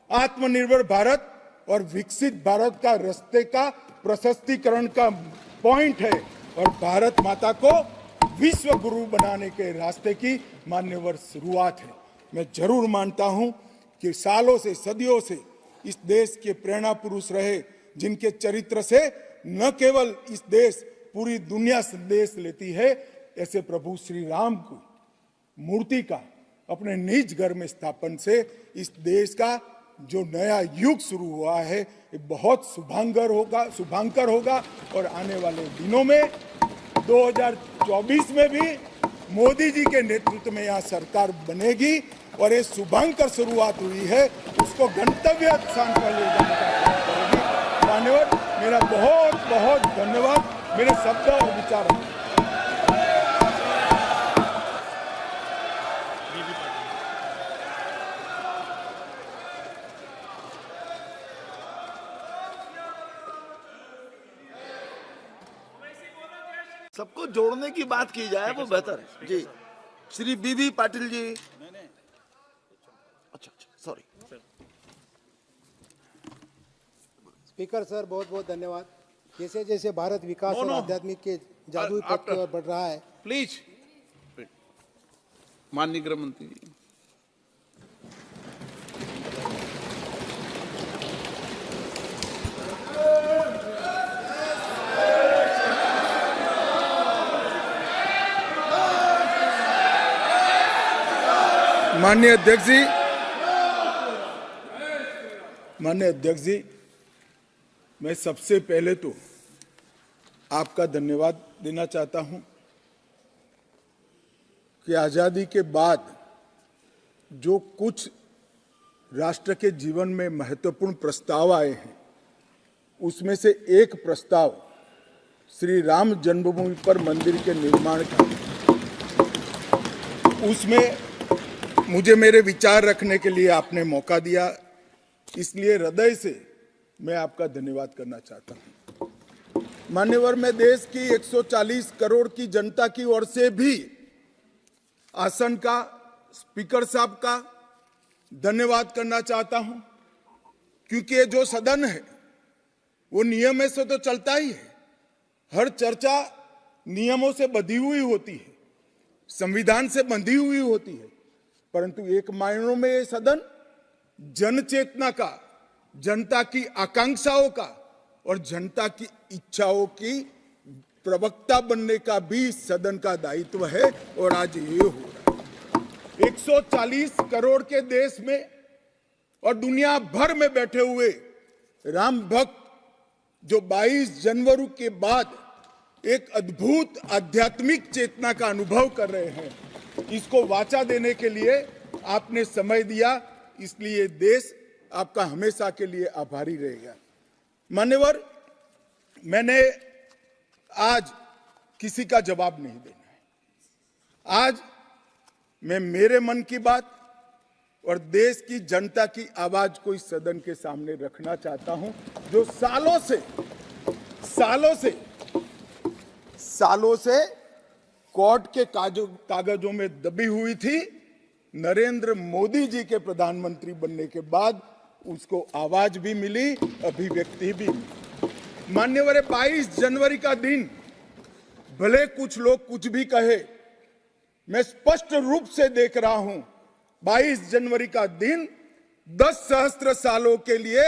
आत्मनिर्भर भारत और विकसित भारत का रास्ते का प्रशस्तीकरण का पॉइंट है और भारत माता को विश्व गुरु बनाने के रास्ते की मान्यवर शुरुआत है। मैं जरूर मानता हूं कि सालों से, सदियों से इस देश के प्रेरणा पुरुष रहे, जिनके चरित्र से न केवल इस देश, पूरी दुनिया संदेश लेती है, ऐसे प्रभु श्री राम को मूर्ति का अपने निज घर में स्थापन से इस देश का जो नया युग शुरू हुआ है ये बहुत शुभांकर होगा और आने वाले दिनों में 2024 में भी मोदी जी के नेतृत्व में यहाँ सरकार बनेगी और ये शुभांकर शुरुआत हुई है, उसको गंतव्य स्थान पर ले जाने का काम करेगी। मान्यवर, मेरा बहुत बहुत धन्यवाद। मेरे शब्द और विचार सबको जोड़ने की बात की जाए वो बेहतर है। जी, श्री बीबी पाटिल जी। अच्छा, सॉरी। स्पीकर सर, बहुत बहुत धन्यवाद। जैसे जैसे भारत विकास और आध्यात्मिक के जादुई पथ की ओर बढ़ रहा है। प्लीज, माननीय गृह मंत्री जी। माननीय अध्यक्ष जी, मैं सबसे पहले तो आपका धन्यवाद देना चाहता हूं कि आजादी के बाद जो कुछ राष्ट्र के जीवन में महत्वपूर्ण प्रस्ताव आए हैं, उसमें से एक प्रस्ताव श्री राम जन्मभूमि पर मंदिर के निर्माण का, उसमें मुझे मेरे विचार रखने के लिए आपने मौका दिया, इसलिए हृदय से मैं आपका धन्यवाद करना चाहता हूं। मान्यवर, मैं देश की 140 करोड़ की जनता की ओर से भी आसन का, स्पीकर साहब का धन्यवाद करना चाहता हूं, क्योंकि ये जो सदन है वो नियम से तो चलता ही है। हर चर्चा नियमों से बंधी हुई होती है, संविधान से बंधी हुई होती है, परंतु एक मायनों में ये सदन जन चेतना का, जनता की आकांक्षाओं का और जनता की इच्छाओं की प्रवक्ता बनने का भी सदन का दायित्व है और आज ये हो रहा है। 140 करोड़ के देश में और दुनिया भर में बैठे हुए राम भक्त जो 22 जनवरी के बाद एक अद्भुत आध्यात्मिक चेतना का अनुभव कर रहे हैं, इसको वाचा देने के लिए आपने समय दिया, इसलिए देश आपका हमेशा के लिए आभारी रहेगा। मान्यवर, मैंने आज किसी का जवाब नहीं देना है। आज मैं मेरे मन की बात और देश की जनता की आवाज को इस सदन के सामने रखना चाहता हूं, जो सालों से कोर्ट के कागजों में दबी हुई थी। नरेंद्र मोदी जी के प्रधानमंत्री बनने के बाद उसको आवाज भी मिली, अभिव्यक्ति भी मिली। मान्यवर, 22 जनवरी का दिन, भले कुछ लोग कुछ भी कहे, मैं स्पष्ट रूप से देख रहा हूं 22 जनवरी का दिन 10 सहस्त्र सालों के लिए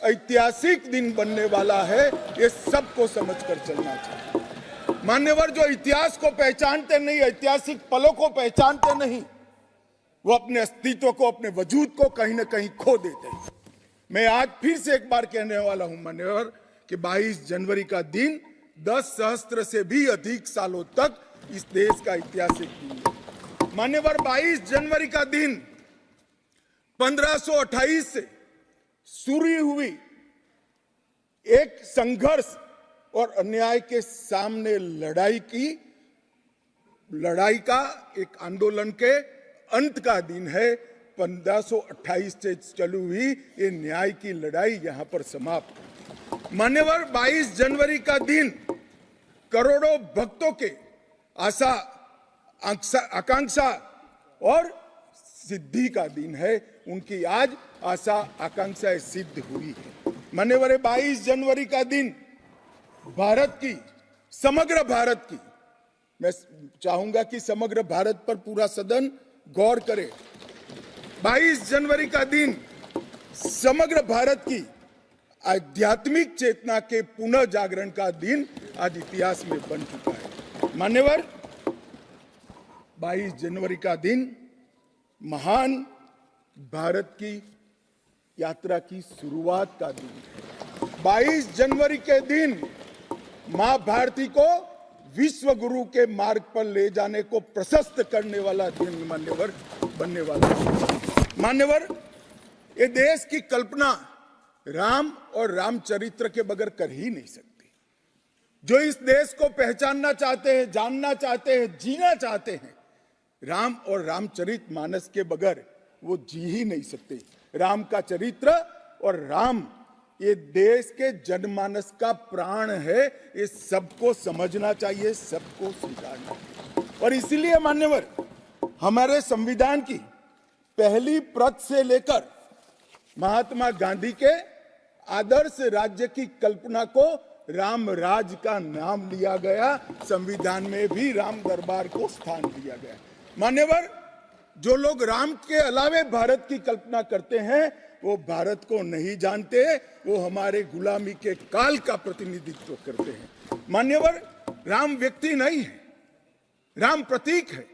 ऐतिहासिक दिन बनने वाला है। ये सबको समझकर चलना चाहिए। मान्यवर, जो इतिहास को पहचानते नहीं, ऐतिहासिक पलों को पहचानते नहीं, वो अपने अस्तित्व को, अपने वजूद को कहीं ना कहीं खो देते हैं। मैं आज फिर से एक बार कहने वाला हूं मान्यवर कि 22 जनवरी का दिन 10 सहस्त्र से भी अधिक सालों तक इस देश का ऐतिहासिक दिन है। मान्यवर, 22 जनवरी का दिन 1528 से शुरू हुई एक संघर्ष और अन्याय के सामने लड़ाई का एक आंदोलन के अंत का दिन है। 1528 से चली हुई ये न्याय की लड़ाई यहां पर समाप्त। मान्यवर, 22 जनवरी का दिन करोड़ों भक्तों के आशा, आकांक्षा और सिद्धि का दिन है। उनकी आज आशा आकांक्षाएं सिद्ध हुई है। मान्यवर, 22 जनवरी का दिन भारत की, समग्र भारत की, मैं चाहूंगा कि समग्र भारत पर पूरा सदन गौर करे। 22 जनवरी का दिन समग्र भारत की आध्यात्मिक चेतना के पुनः जागरण का दिन आज इतिहास में बन चुका है। मान्यवर, 22 जनवरी का दिन महान भारत की यात्रा की शुरुआत का दिन है। 22 जनवरी के दिन मां भारती को विश्व गुरु के मार्ग पर ले जाने को प्रशस्त करने वाला दिन मान्यवर बनने वाला है। मान्यवर, ये देश की कल्पना राम और रामचरित्र के बगैर कर ही नहीं सकती। जो इस देश को पहचानना चाहते हैं, जानना चाहते हैं, जीना चाहते हैं, राम और रामचरित मानस के बगैर वो जी ही नहीं सकते। राम का चरित्र और राम ये देश के जनमानस का प्राण है। ये सबको समझना चाहिए, सबको स्वीकारना चाहिए। और इसीलिए मान्यवर, हमारे संविधान की पहली प्रत से लेकर महात्मा गांधी के आदर्श राज्य की कल्पना को राम राज का नाम दिया गया। संविधान में भी राम दरबार को स्थान दिया गया। मान्यवर, जो लोग राम के अलावे भारत की कल्पना करते हैं वो भारत को नहीं जानते, वो हमारे गुलामी के काल का प्रतिनिधित्व करते हैं। मान्यवर, राम व्यक्ति नहीं है, राम प्रतीक है।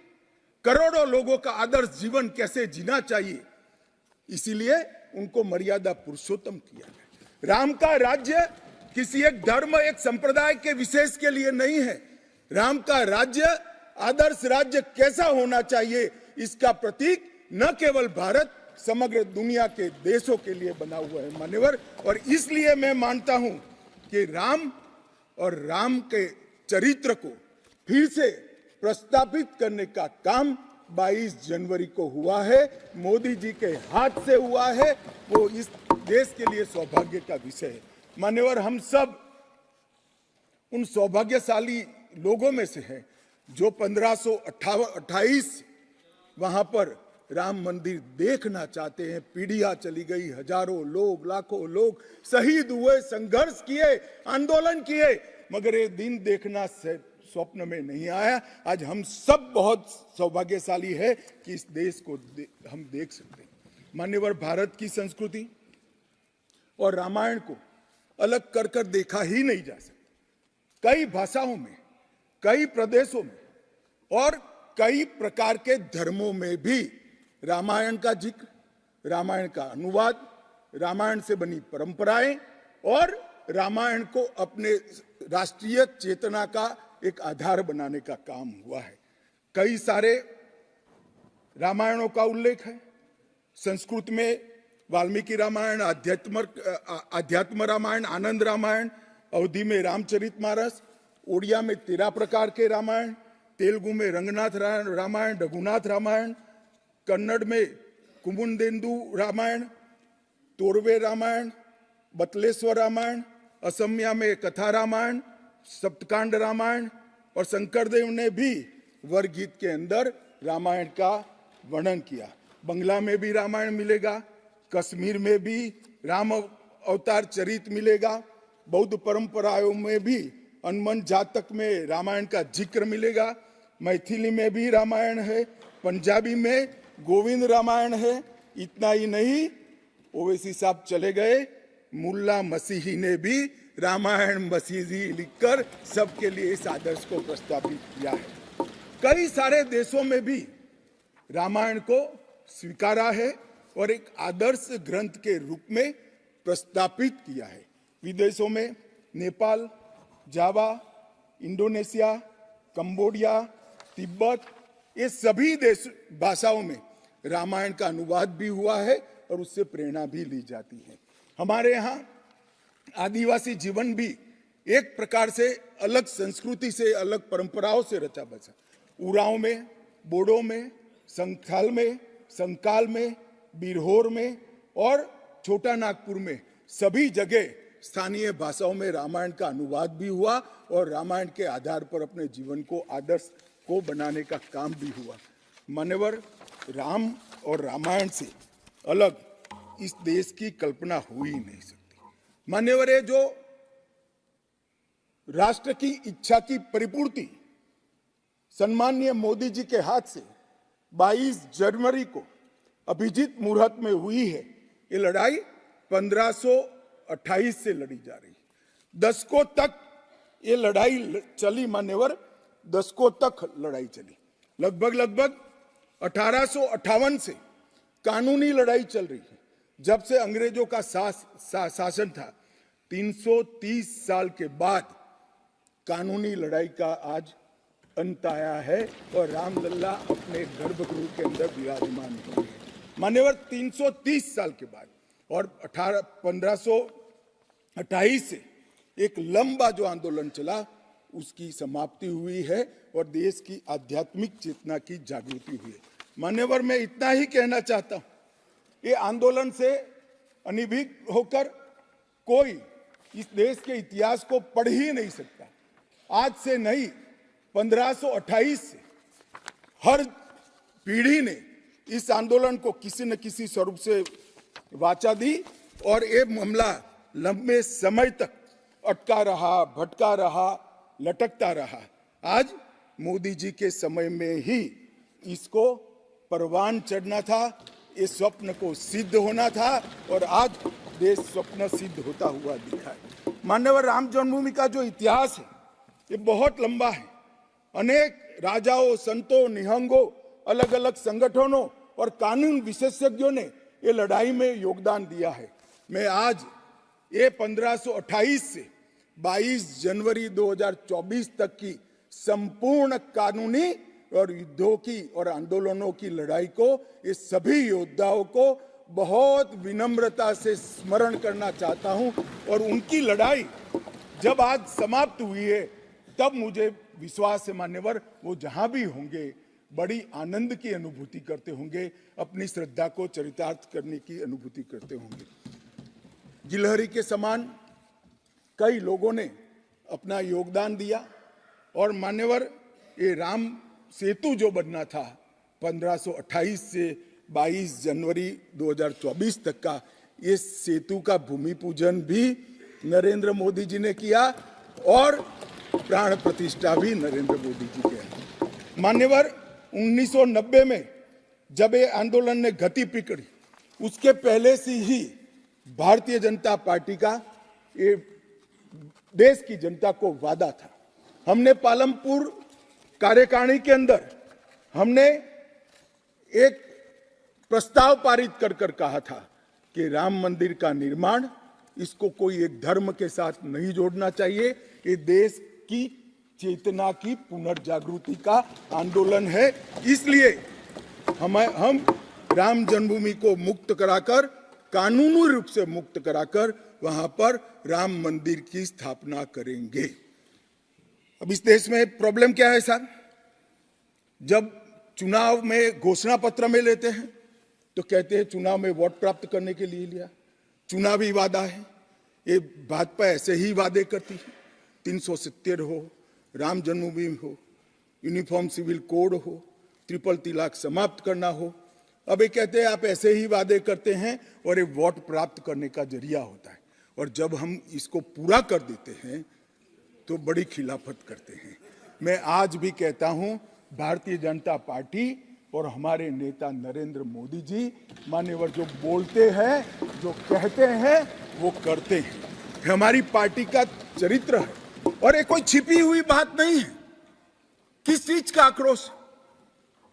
करोड़ों लोगों का आदर्श जीवन कैसे जीना चाहिए, इसीलिए उनको मर्यादा पुरुषोत्तम किया गया। राम का राज्य किसी एक धर्म, एक संप्रदाय के विशेष के लिए नहीं है। राम का राज्य, आदर्श राज्य कैसा होना चाहिए, इसका प्रतीक न केवल भारत, समग्र दुनिया के देशों के लिए बना हुआ है मान्यवर। और इसलिए मैं मानता हूं कि राम और राम के चरित्र को फिर से प्रस्तावित करने का काम 22 जनवरी को हुआ है, मोदी जी के हाथ से हुआ है। वो इस देश के लिए सौभाग्य का विषय है मान्यवर। हम सब उन सौभाग्यशाली लोगों में से हैं जो 1528 वहां पर राम मंदिर देखना चाहते हैं। पीढ़ियां चली गई, हजारों लोग, लाखों लोग शहीद हुए, संघर्ष किए, आंदोलन किए, मगर ये दिन देखना स्वप्न में नहीं आया। आज हम सब बहुत सौभाग्यशाली है कि इस देश को हम देख सकते हैं मान्यवर। भारत की संस्कृति और रामायण को अलग कर कर देखा ही नहीं जा सकता। कई भाषाओं में, कई प्रदेशों में और कई प्रकार के धर्मों में भी रामायण का जिक्र, रामायण का अनुवाद, रामायण से बनी परंपराएं और रामायण को अपने राष्ट्रीय चेतना का एक आधार बनाने का काम हुआ है। कई सारे रामायणों का उल्लेख है, संस्कृत में वाल्मीकि रामायण, आध्यात्म रामायण, आनंद रामायण, अवधी में रामचरितमानस, ओडिया में 13 प्रकार के रामायण, तेलुगु में रंगनाथ रामायण, रघुनाथ रामायण, कन्नड़ में कुमुदेंदु रामायण, तोरवे रामायण, बतलेश्वर रामायण, असमिया में कथा रामायण, सप्तकांड रामायण, और शंकरदेव ने भी वरगीत के अंदर रामायण का वर्णन किया। बंगला में भी रामायण मिलेगा, कश्मीर में भी राम अवतार चरित मिलेगा, बौद्ध परंपराओं में भी हनुमान जातक में रामायण का जिक्र मिलेगा, मैथिली में भी रामायण है, पंजाबी में गोविंद रामायण है। इतना ही नहीं, ओवैसी साहब चले गए, मुल्ला मसीही ने भी रामायण मसीही लिखकर सबके लिए इस आदर्श को प्रस्तावित किया है। कई सारे देशों में भी रामायण को स्वीकारा है और एक आदर्श ग्रंथ के रूप में प्रस्तावित किया है। विदेशों में नेपाल, जावा, इंडोनेशिया, कंबोडिया, तिब्बत, ये सभी देश भाषाओं में रामायण का अनुवाद भी हुआ है और उससे प्रेरणा भी ली जाती है। हमारे यहाँ आदिवासी जीवन भी एक प्रकार से अलग संस्कृति से, अलग परंपराओं से रचा बसा। उरांव में, बोडो में, संथाल में, संकाल में, बिरहोर में और छोटा नागपुर में सभी जगह स्थानीय भाषाओं में रामायण का अनुवाद भी हुआ और रामायण के आधार पर अपने जीवन को, आदर्श को बनाने का काम भी हुआ। मान्यवर, राम और रामायण से अलग इस देश की कल्पना हो ही नहीं सकती। मान्यवर, ये जो राष्ट्र की इच्छा की परिपूर्ति सम्माननीय मोदी जी के हाथ से 22 जनवरी को अभिजीत मुहूर्त में हुई है। ये लड़ाई 1528 से लड़ी जा रही है। दशकों तक ये लड़ाई चली। मान्यवर, दशकों तक लड़ाई चली। लगभग 1858 से कानूनी लड़ाई चल रही है। जब से अंग्रेजों का शासन था, 330 साल के बाद कानूनी लड़ाई का आज अंत आया है और रामलल्ला अपने गर्भगृह के अंदर विराजमान हो गए। मान्यवर, 330 साल के बाद और 1528 से एक लंबा जो आंदोलन चला उसकी समाप्ति हुई है और देश की आध्यात्मिक चेतना की जागृति हुई है। मान्यवर, मैं इतना ही कहना चाहता हूं, ये आंदोलन से अनभिज्ञ होकर कोई इस देश के इतिहास को पढ़ ही नहीं सकता। आज से नहीं, 1528 से हर पीढ़ी ने इस आंदोलन को किसी न किसी स्वरूप से वाचा दी और ये मामला लंबे समय तक अटका रहा, भटका रहा, लटकता रहा। आज मोदी जी के समय में ही इसको परवान चढ़ना था, इस स्वप्न को सिद्ध होना था और आज देश स्वप्न सिद्ध होता हुआ दिखा है। मान्यवर, राम जन्मभूमि का जो इतिहास है ये बहुत लंबा है। अनेक राजाओं, संतों, निहंगों, अलग अलग संगठनों और कानून विशेषज्ञों ने ये लड़ाई में योगदान दिया है। मैं आज ये 1528 से 22 जनवरी 2024 तक की संपूर्ण कानूनी और युद्धों की और आंदोलनों की लड़ाई को, ये सभी योद्धाओं को बहुत विनम्रता से स्मरण करना चाहता हूं और उनकी लड़ाई जब आज समाप्त हुई है तब मुझे विश्वास है मान्यवर, वो जहां भी होंगे बड़ी आनंद की अनुभूति करते होंगे, अपनी श्रद्धा को चरितार्थ करने की अनुभूति करते होंगे। गिलहरी के समान कई लोगों ने अपना योगदान दिया और मान्यवर, ये राम सेतु जो बनना था 1528 से 22 जनवरी 2024 तक का, ये सेतु का भूमि पूजन भी नरेंद्र मोदी जी ने किया और प्राण प्रतिष्ठा भी नरेंद्र मोदी जी के। मान्यवर, 1990 में जब ये आंदोलन ने गति पकड़ी, उसके पहले से ही भारतीय जनता पार्टी का ये देश की जनता को वादा था। हमने पालमपुर कार्यकारिणी के अंदर हमने एक प्रस्ताव पारित कर कहा था कि राम मंदिर का निर्माण, इसको कोई एक धर्म के साथ नहीं जोड़ना चाहिए। ये देश की चेतना की पुनर्जागृति का आंदोलन है। इसलिए हम राम जन्मभूमि को मुक्त कराकर, कानूनी रूप से मुक्त कराकर वहां पर राम मंदिर की स्थापना करेंगे। अब इस देश में प्रॉब्लम क्या है साहब? जब चुनाव में घोषणा पत्र में लेते हैं तो कहते हैं चुनाव में वोट प्राप्त करने के लिए लिया, चुनावी वादा है। ये भाजपा ऐसे ही वादे करती है। 370 हो, राम जन्मभूमि हो, यूनिफॉर्म सिविल कोड हो, ट्रिपल तलाक समाप्त करना हो, अब ये कहते हैं आप ऐसे ही वादे करते हैं और ये वोट प्राप्त करने का जरिया होता है। और जब हम इसको पूरा कर देते हैं तो बड़ी खिलाफत करते हैं। मैं आज भी कहता हूं, भारतीय जनता पार्टी और हमारे नेता नरेंद्र मोदी जी मान्यवर जो बोलते हैं, जो कहते हैं, वो करते हैं। हमारी पार्टी का चरित्र है और ये कोई छिपी हुई बात नहीं है। किस चीज का आक्रोश?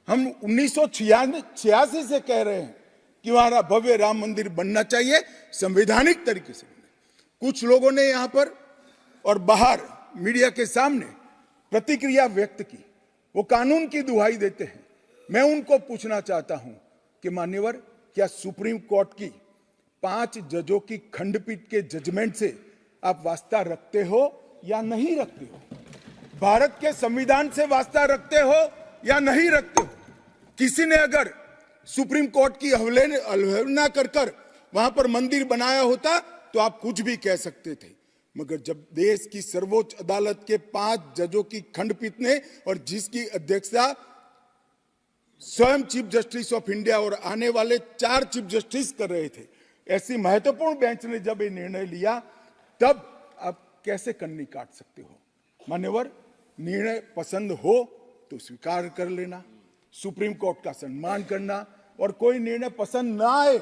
हम 1986 से कह रहे हैं कि हमारा भव्य राम मंदिर बनना चाहिए, संवैधानिक तरीके से। कुछ लोगों ने यहां पर और बाहर मीडिया के सामने प्रतिक्रिया व्यक्त की, वो कानून की दुहाई देते हैं। मैं उनको पूछना चाहता हूं कि मान्यवर, क्या सुप्रीम कोर्ट की 5 जजों की खंडपीठ के जजमेंट से आप वास्ता रखते हो या नहीं रखते हो? भारत के संविधान से वास्ता रखते हो या नहीं रखते हो? किसी ने अगर सुप्रीम कोर्ट की अवहेलना कर वहां पर मंदिर बनाया होता तो आप कुछ भी कह सकते थे, मगर जब देश की सर्वोच्च अदालत के 5 जजों की खंडपीठ ने, और जिसकी अध्यक्षता स्वयं चीफ जस्टिस ऑफ इंडिया और आने वाले 4 चीफ जस्टिस कर रहे थे, ऐसी महत्वपूर्ण बेंच ने जब ये निर्णय लिया, तब आप कैसे कन्नी काट सकते हो? मान्यवर, निर्णय पसंद हो तो स्वीकार कर लेना, सुप्रीम कोर्ट का सम्मान करना, और कोई निर्णय पसंद ना आए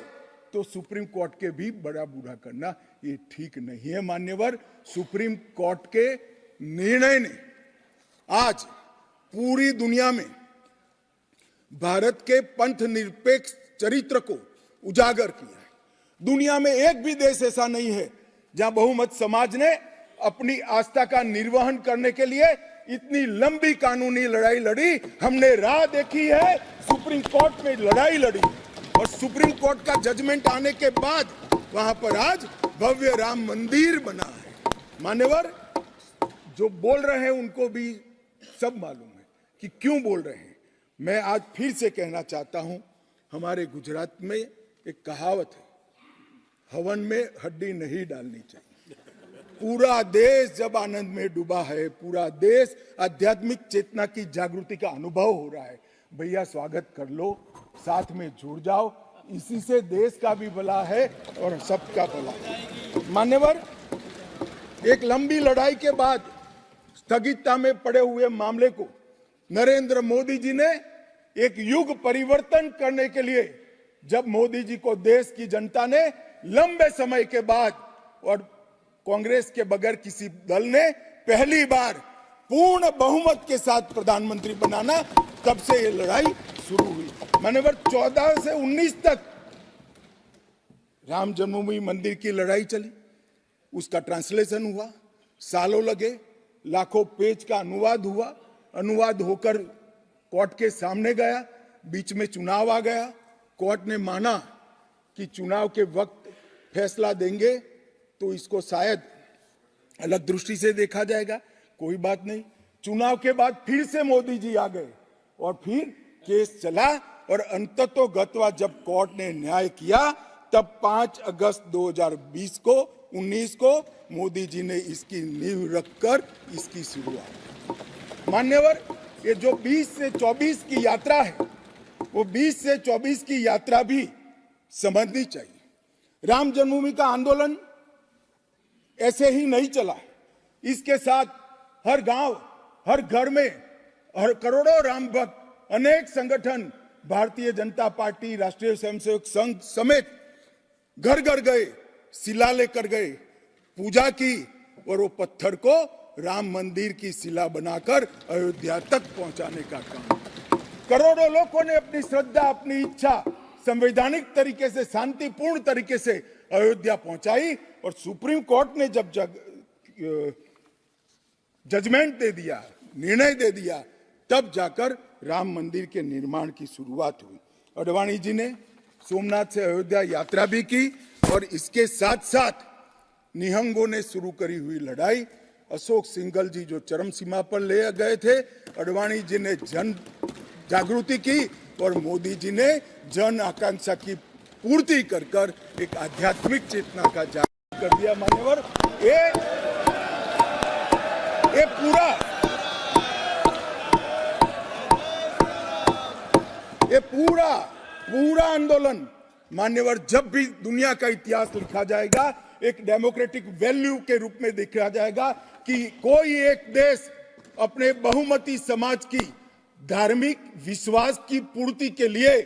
तो सुप्रीम कोर्ट के भी बड़ा बूढ़ा करना, ये ठीक नहीं है। मान्यवर, सुप्रीम कोर्ट के निर्णय ने आज पूरी दुनिया में भारत के पंथ निरपेक्ष चरित्र को उजागर किया है। दुनिया में एक भी देश ऐसा नहीं है जहां बहुमत समाज ने अपनी आस्था का निर्वहन करने के लिए इतनी लंबी कानूनी लड़ाई लड़ी। हमने राह देखी है, सुप्रीम कोर्ट में लड़ाई लड़ी, और सुप्रीम कोर्ट का जजमेंट आने के बाद वहां पर आज भव्य राम मंदिर बना है। मान्यवर, जो बोल रहे हैं उनको भी सब मालूम है कि क्यों बोल रहे हैं। मैं आज फिर से कहना चाहता हूं, हमारे गुजरात में एक कहावत है, हवन में हड्डी नहीं डालनी चाहिए। पूरा देश जब आनंद में डूबा है, पूरा देश आध्यात्मिक चेतना की जागृति का अनुभव हो रहा है, भैया स्वागत कर लो, साथ में जुड़ जाओ, इसी से देश का भी भला है और सबका भला है। मान्यवर, एक लंबी लड़ाई के बाद स्थगितता में पड़े हुए मामले को नरेंद्र मोदी जी ने एक युग परिवर्तन करने के लिए, जब मोदी जी को देश की जनता ने लंबे समय के बाद और कांग्रेस के बगैर किसी दल ने पहली बार पूर्ण बहुमत के साथ प्रधानमंत्री बनाना, तब से ये लड़ाई शुरू हुई। मान्यवर, 14 से 19 तक राम जन्मभूमि मंदिर की लड़ाई चली, उसका ट्रांसलेशन हुआ, सालों लगे, लाखों पेज का अनुवाद हुआ, अनुवाद होकर कोर्ट के सामने गया, बीच में चुनाव आ गया, कोर्ट ने माना कि चुनाव के वक्त फैसला देंगे तो इसको शायद अलग दृष्टि से देखा जाएगा, कोई बात नहीं। चुनाव के बाद फिर से मोदी जी आ गए और फिर केस चला, और अंततोगत्वा जब कोर्ट ने न्याय किया, तब 5 अगस्त 2020 को 19 को मोदी जी ने इसकी नींव रखकर इसकी शुरुआत। मान्यवर, ये जो 20 से 24 की यात्रा है, वो 20 से 24 की यात्रा भी समझनी चाहिए। राम जन्मभूमि का आंदोलन ऐसे ही नहीं चला, इसके साथ हर गांव, हर घर में, हर करोड़ों राम भक्त, अनेक संगठन, भारतीय जनता पार्टी, राष्ट्रीय स्वयंसेवक संघ समेत घर घर गए, शिला लेकर गए, पूजा की, और वो पत्थर को राम मंदिर की शिला बनाकर अयोध्या तक पहुंचाने का काम। करोड़ों लोगों ने अपनी श्रद्धा, अपनी इच्छा संवैधानिक तरीके से, शांतिपूर्ण तरीके से अयोध्या पहुंचाई, और सुप्रीम कोर्ट ने जब जजमेंट दे दिया, निर्णय दे दिया, तब जाकर राम मंदिर के निर्माण की शुरुआत हुई। अडवाणी जी ने सोमनाथ से अयोध्या यात्रा भी की और इसके साथ साथ निहंगों ने शुरू करी हुई लड़ाई, अशोक सिंघल जी जो चरम सीमा पर ले गए थे, अडवाणी जी ने जन जागृति की और मोदी जी ने जन आकांक्षा की पूर्ति कर कर एक आध्यात्मिक चेतना का जागरण कर दिया। मान्यवर, ये पूरा आंदोलन मान्यवर जब भी दुनिया का इतिहास लिखा जाएगा एक डेमोक्रेटिक वैल्यू के रूप में देखा जाएगा कि कोई एक देश अपने बहुमती समाज की धार्मिक विश्वास की पूर्ति के लिए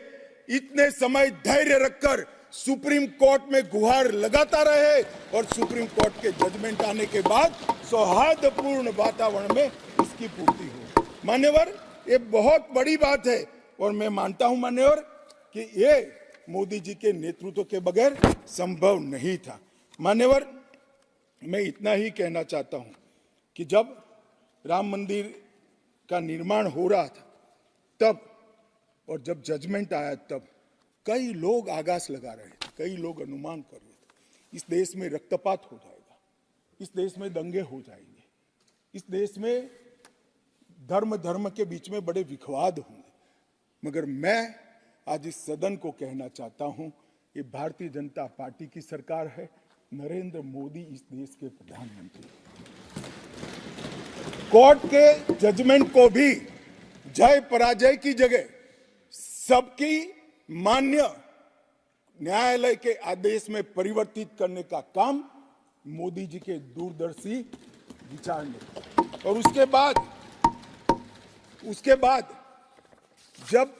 इतने समय धैर्य रखकर सुप्रीम कोर्ट में गुहार लगाता रहे और सुप्रीम कोर्ट के जजमेंट आने के बाद सौहार्दपूर्ण वातावरण में इसकी पूर्ति हो। मान्यवर, ये बहुत बड़ी बात है और मैं मानता हूं मान्यवर कि ये मोदी जी के नेतृत्व के बगैर संभव नहीं था। मान्यवर, मैं इतना ही कहना चाहता हूं कि जब राम मंदिर का निर्माण हो रहा था तब और जब जजमेंट आया तब कई लोग आगाज लगा रहे थे, कई लोग अनुमान कर रहे थे इस देश में रक्तपात हो जाएगा, इस देश में दंगे हो जाएंगे, इस देश में धर्म के बीच में बड़े विवाद होंगे। मगर मैं आज इस सदन को कहना चाहता हूं, ये भारतीय जनता पार्टी की सरकार है, नरेंद्र मोदी इस देश के प्रधानमंत्री। कोर्ट के जजमेंट को भी जय पराजय की जगह सबकी मान्य न्यायालय के आदेश में परिवर्तित करने का काम मोदी जी के दूरदर्शी विचार ने। और उसके बाद जब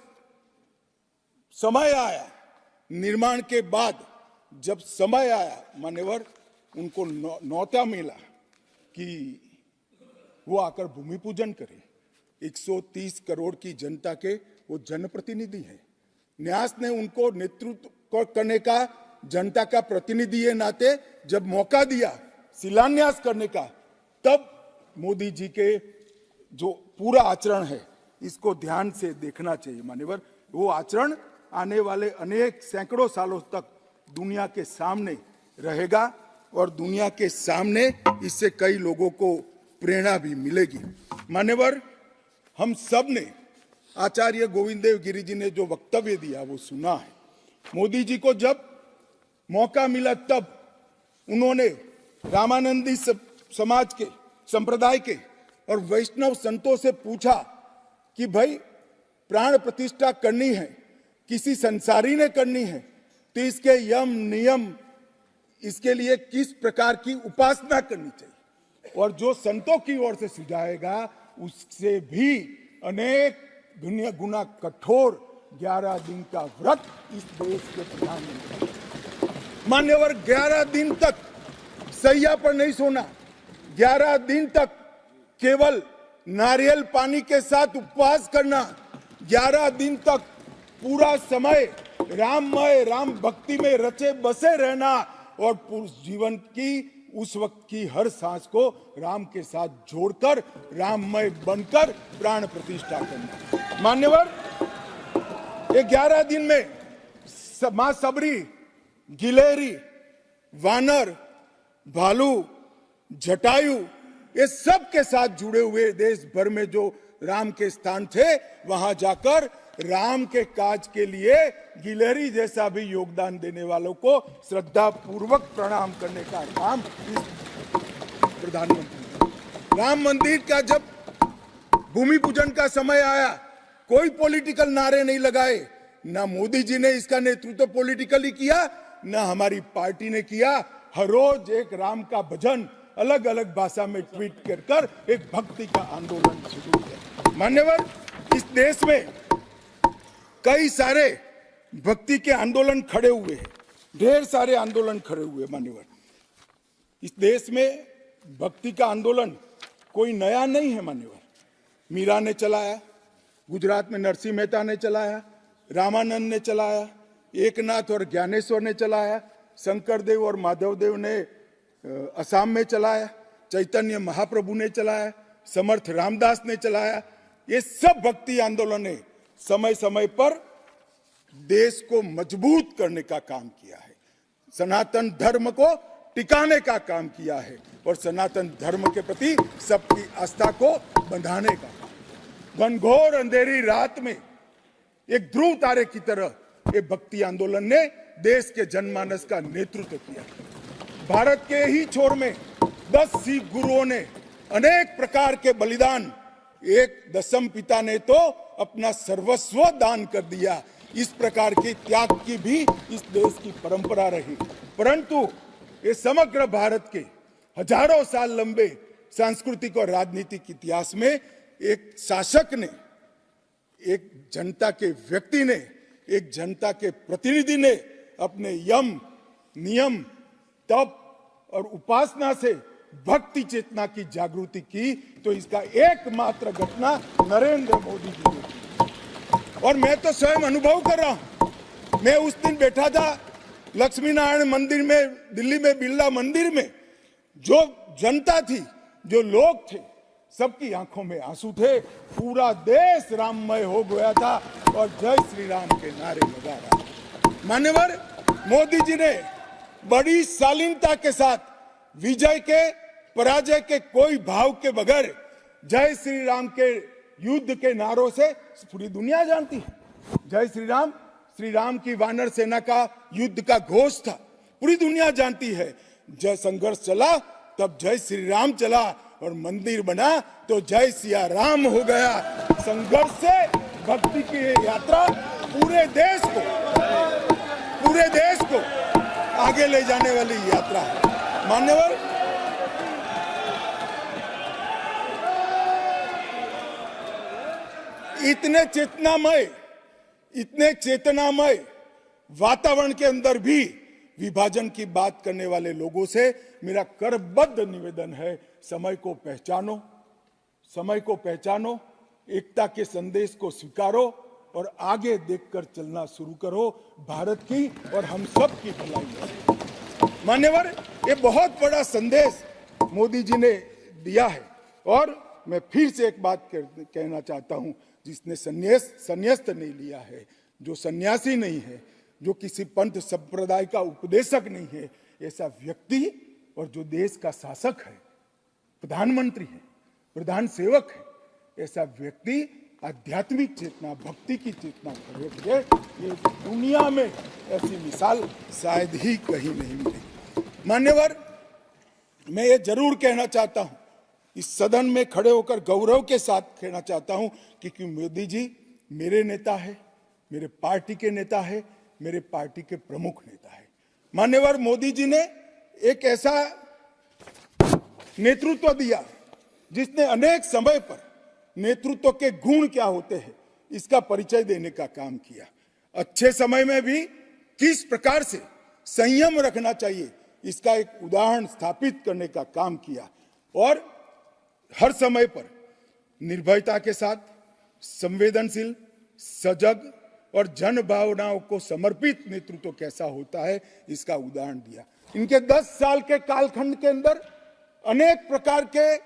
समय आया, निर्माण के बाद जब समय आया मान्यवर, उनको न्योता मिला कि वो आकर भूमि पूजन करें। 130 करोड़ की जनता के वो जनप्रतिनिधि हैं। न्यास ने उनको नेतृत्व करने का, जनता का प्रतिनिधि के नाते जब मौका दिया शिलान्यास करने का, तब मोदी जी के जो पूरा आचरण है इसको ध्यान से देखना चाहिए मान्यवर। वो आचरण आने वाले अनेक सैकड़ों सालों तक दुनिया के सामने रहेगा और दुनिया के सामने इससे कई लोगों को प्रेरणा भी मिलेगी। मान्यवर, हम सब ने आचार्य गोविंद देव गिरि जी ने जो वक्तव्य दिया वो सुना है। मोदी जी को जब मौका मिला तब उन्होंने रामानंदी समाज के, संप्रदाय के और वैष्णव संतों से पूछा कि भाई प्राण प्रतिष्ठा करनी है, किसी संसारी ने करनी है, तो इसके यम नियम, इसके लिए किस प्रकार की उपासना करनी चाहिए। और जो संतों की ओर से सुझाएगा उससे भी अनेक गुना कठोर 11 दिन का व्रत इस देश के प्रधानमंत्री। मान्यवर, 11 दिन तक सैया पर नहीं सोना, 11 दिन तक केवल नारियल पानी के साथ उपवास करना, 11 दिन तक पूरा समय राममय, राम भक्ति में रचे बसे रहना और जीवन की उस वक्त की हर सांस को राम के साथ जोड़कर राममय बनकर प्राण प्रतिष्ठा करना। मान्यवर, ये 11 दिन में मां सबरी, गिलेरी, वानर, भालू, जटायु, ये सब के साथ जुड़े हुए देश भर में जो राम के स्थान थे वहां जाकर राम के काज के लिए गिलहरी जैसा भी योगदान देने वालों को श्रद्धा पूर्वक प्रणाम करने का काम प्रधानमंत्री। राम मंदिर का जब भूमि पूजन का समय आया, कोई पॉलिटिकल नारे नहीं लगाए, ना मोदी जी ने इसका नेतृत्व पॉलिटिकली किया, ना हमारी पार्टी ने किया। हर रोज एक राम का भजन अलग अलग भाषा में ट्वीट कर एक भक्ति का आंदोलन शुरू किया। मान्यवर, इस देश में कई सारे भक्ति के आंदोलन खड़े हुए हैं, ढेर सारे आंदोलन खड़े हुए। मान्यवर, इस देश में भक्ति का आंदोलन कोई नया नहीं है। मान्यवर, मीरा ने चलाया, गुजरात में नरसिंह मेहता ने चलाया, रामानंद ने चलाया, एकनाथ और ज्ञानेश्वर ने चलाया, शंकरदेव और माधवदेव ने असम में चलाया, चैतन्य महाप्रभु ने चलाया, समर्थ रामदास ने चलाया। ये सब भक्ति आंदोलन है समय समय पर देश को मजबूत करने का काम किया है, सनातन धर्म को टिकाने का काम किया है और सनातन धर्म के प्रति सबकी आस्था को बंधाने का काम। घनघोर अंधेरी रात में एक ध्रुव तारे की तरह ये भक्ति आंदोलन ने देश के जनमानस का नेतृत्व किया। भारत के ही छोर में 10 सिख गुरुओं ने अनेक प्रकार के बलिदान, एक दशम पिता ने तो अपना सर्वस्व दान कर दिया। इस प्रकार के त्याग की भी इस देश की परंपरा रही, परंतु ये समग्र भारत के हजारों साल लंबे सांस्कृतिक और राजनीतिक इतिहास में एक शासक ने, एक जनता के व्यक्ति ने, एक जनता के प्रतिनिधि ने अपने यम, नियम, तप और उपासना से भक्ति चेतना की जागृति की, तो इसका एकमात्र घटना नरेंद्र मोदी जी ने की। और मैं तो स्वयं अनुभव कर रहा हूं। मैं उस दिन बैठा था लक्ष्मी नारायण मंदिर में, दिल्ली में बिरला मंदिर में, जो जनता थी, जो लोग थे, सबकी आंखों में आंसू थे। पूरा देश राममय हो गया था और जय श्री राम के नारे लगा रहा। मान्यवर मोदी जी ने बड़ी शालीनता के साथ विजय के, पराजय के कोई भाव के बगैर जय श्री राम के युद्ध के नारों से पूरी दुनिया जानती है। जय श्री राम की वानर सेना का युद्ध का घोष था, पूरी दुनिया जानती है। जय संघर्ष चला तब जय श्री राम चला और मंदिर बना तो जय सिया राम हो गया। संघर्ष से भक्ति की ये यात्रा पूरे देश को आगे ले जाने वाली यात्रा है। मान्यवर, इतने चेतनामय वातावरण के अंदर भी विभाजन की बात करने वाले लोगों से मेरा करबद्ध निवेदन है, समय को पहचानो, एकता के संदेश को स्वीकारो और आगे देखकर चलना शुरू करो। भारत की और हम सब की भलाई है। मान्यवर, ये बहुत बड़ा संदेश मोदी जी ने दिया है और मैं फिर से एक बात कहना चाहता हूं, जिसने संन्यास्त नहीं लिया है, जो सन्यासी नहीं है, जो किसी पंथ संप्रदाय का उपदेशक नहीं है, ऐसा व्यक्ति और जो देश का शासक है, प्रधानमंत्री है, प्रधान सेवक है, ऐसा व्यक्ति आध्यात्मिक चेतना, भक्ति की चेतना खड़े ये दुनिया में ऐसी मिसाल शायद ही कहीं नहीं मिली। मान्यवर, मैं ये जरूर कहना चाहता हूं, इस सदन में खड़े होकर गौरव के साथ कहना चाहता हूं कि मोदी जी मेरे नेता है, मेरे पार्टी के नेता है, मेरे पार्टी के प्रमुख नेता है। मान्यवर, मोदी जी ने एक ऐसा नेतृत्व दिया जिसने अनेक समय पर नेतृत्व के गुण क्या होते हैं इसका परिचय देने का काम किया। अच्छे समय में भी किस प्रकार से संयम रखना चाहिए इसका एक उदाहरण स्थापित करने का काम किया और हर समय पर निर्भयता के साथ संवेदनशील, सजग और जन भावनाओं को समर्पित नेतृत्व कैसा होता है इसका उदाहरण दिया। इनके 10 साल के कालखंड के अंदर अनेक प्रकार के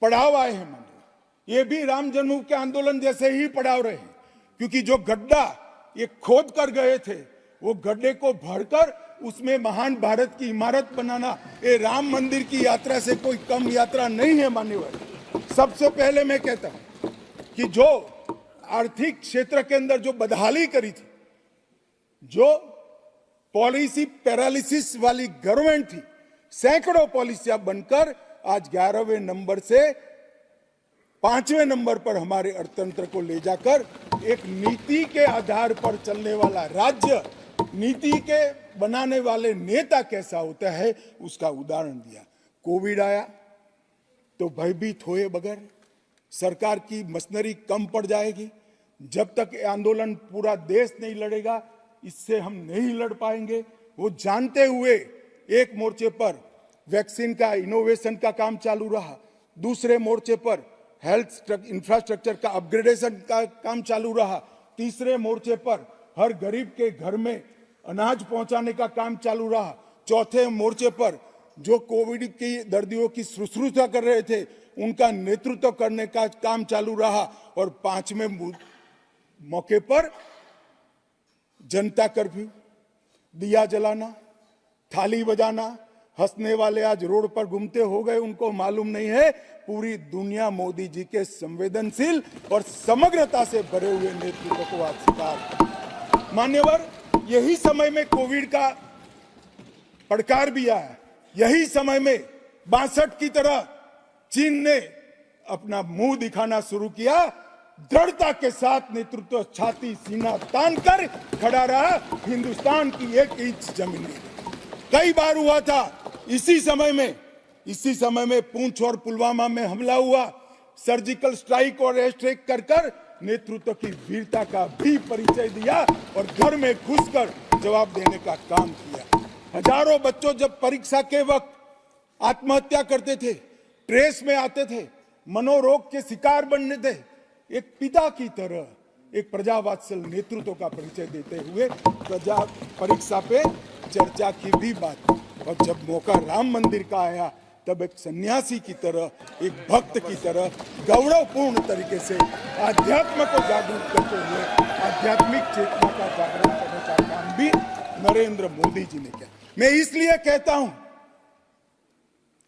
पड़ाव आए हैं। मानिए ये भी राम जन्मभूमि के आंदोलन जैसे ही पड़ाव रहे, क्योंकि जो गड्ढा ये खोद कर गए थे वो गड्ढे को भरकर उसमें महान भारत की इमारत बनाना ये राम मंदिर की यात्रा से कोई कम यात्रा नहीं है। मान्यवर, सबसे पहले मैं कहता हूं कि जो आर्थिक क्षेत्र के अंदर जो बदहाली करी थी, जो पॉलिसी पैरालिसिस वाली गवर्नमेंट थी, सैकड़ों पॉलिसियां बनकर आज 11वें नंबर से 5वें नंबर पर हमारे अर्थतंत्र को ले जाकर एक नीति के आधार पर चलने वाला राज्य, नीति के बनाने वाले नेता कैसा होता है उसका उदाहरण दिया। कोविड आया तो भयभीत हुए बगैर, सरकार की मशीनरी कम पड़ जाएगी, जब तक आंदोलन पूरा देश नहीं लड़ेगा इससे हम नहीं लड़ पाएंगे, वो जानते हुए एक मोर्चे पर वैक्सीन का इनोवेशन का काम चालू रहा, दूसरे मोर्चे पर हेल्थ इंफ्रास्ट्रक्चर का अपग्रेडेशन का काम चालू रहा, तीसरे मोर्चे पर हर गरीब के घर में अनाज पहुंचाने का काम चालू रहा, चौथे मोर्चे पर जो कोविड की दर्दियों की शुश्रूषा कर रहे थे उनका नेतृत्व करने का काम चालू रहा और 5वें मौके पर जनता कर्फ्यू, दिया जलाना, थाली बजाना, हंसने वाले आज रोड पर घूमते हो गए, उनको मालूम नहीं है पूरी दुनिया मोदी जी के संवेदनशील और समग्रता से भरे हुए नेतृत्व को आज स्वीकार। मान्यवर, यही समय में कोविड का पड़कार भी आया, यही समय में 62 की तरह चीन ने अपना मुंह दिखाना शुरू किया। दृढ़ता के साथ नेतृत्व छाती सीना तान कर खड़ा रहा, हिंदुस्तान की 1 इंच जमीन नहीं। कई बार हुआ था इसी समय में पूंछ और पुलवामा में हमला हुआ, सर्जिकल स्ट्राइक और एयर स्ट्राइक कर नेतृत्व की वीरता का भी परिचय दिया और घर में घुसकर जवाब देने का काम किया। हजारों बच्चों जब परीक्षा के वक्त आत्महत्या करते थे, ट्रेस में आते थे, मनोरोग के शिकार बनने थे, एक पिता की तरह एक प्रजावात्सल नेतृत्व का परिचय देते हुए प्रजा परीक्षा पे चर्चा की भी बात। और जब मौका राम मंदिर का आया तब एक सन्यासी की तरह, एक भक्त की तरह गौरवपूर्ण तरीके से आध्यात्म को जागरूक करते हुए आध्यात्मिक चेतना का जागरण करने का काम भी नरेंद्र मोदी जी ने किया। मैं इसलिए कहता हूं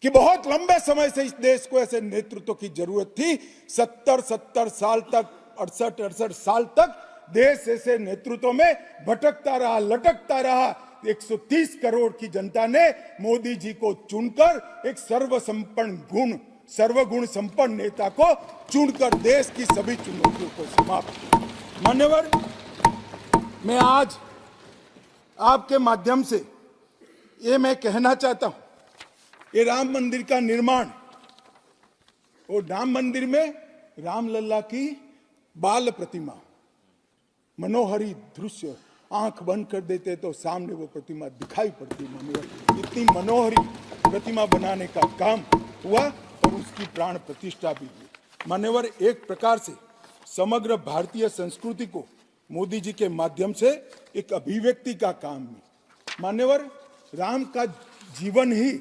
कि बहुत लंबे समय से इस देश को ऐसे नेतृत्व की जरूरत थी। 70 साल तक, 68 साल तक देश ऐसे नेतृत्व में भटकता रहा, लटकता रहा। 130 करोड़ की जनता ने मोदी जी को चुनकर एक सर्वगुण संपन्न नेता को चुनकर देश की सभी चुनौतियों को समाप्त। मान्यवर, मैं आज आपके माध्यम से ये मैं कहना चाहता हूं, ये राम मंदिर का निर्माण, और राम मंदिर में रामलला की बाल प्रतिमा, मनोहरी दृश्य, आंख बंद कर देते तो सामने वो प्रतिमा दिखाई पड़ती। मान्यवर, इतनी मनोहरी प्रतिमा बनाने का काम हुआ और उसकी प्राण प्रतिष्ठा भी हुई। मान्यवर, एक प्रकार से समग्र भारतीय संस्कृति को मोदी जी के माध्यम से एक अभिव्यक्ति का काम हुई। मान्यवर, राम का जीवन ही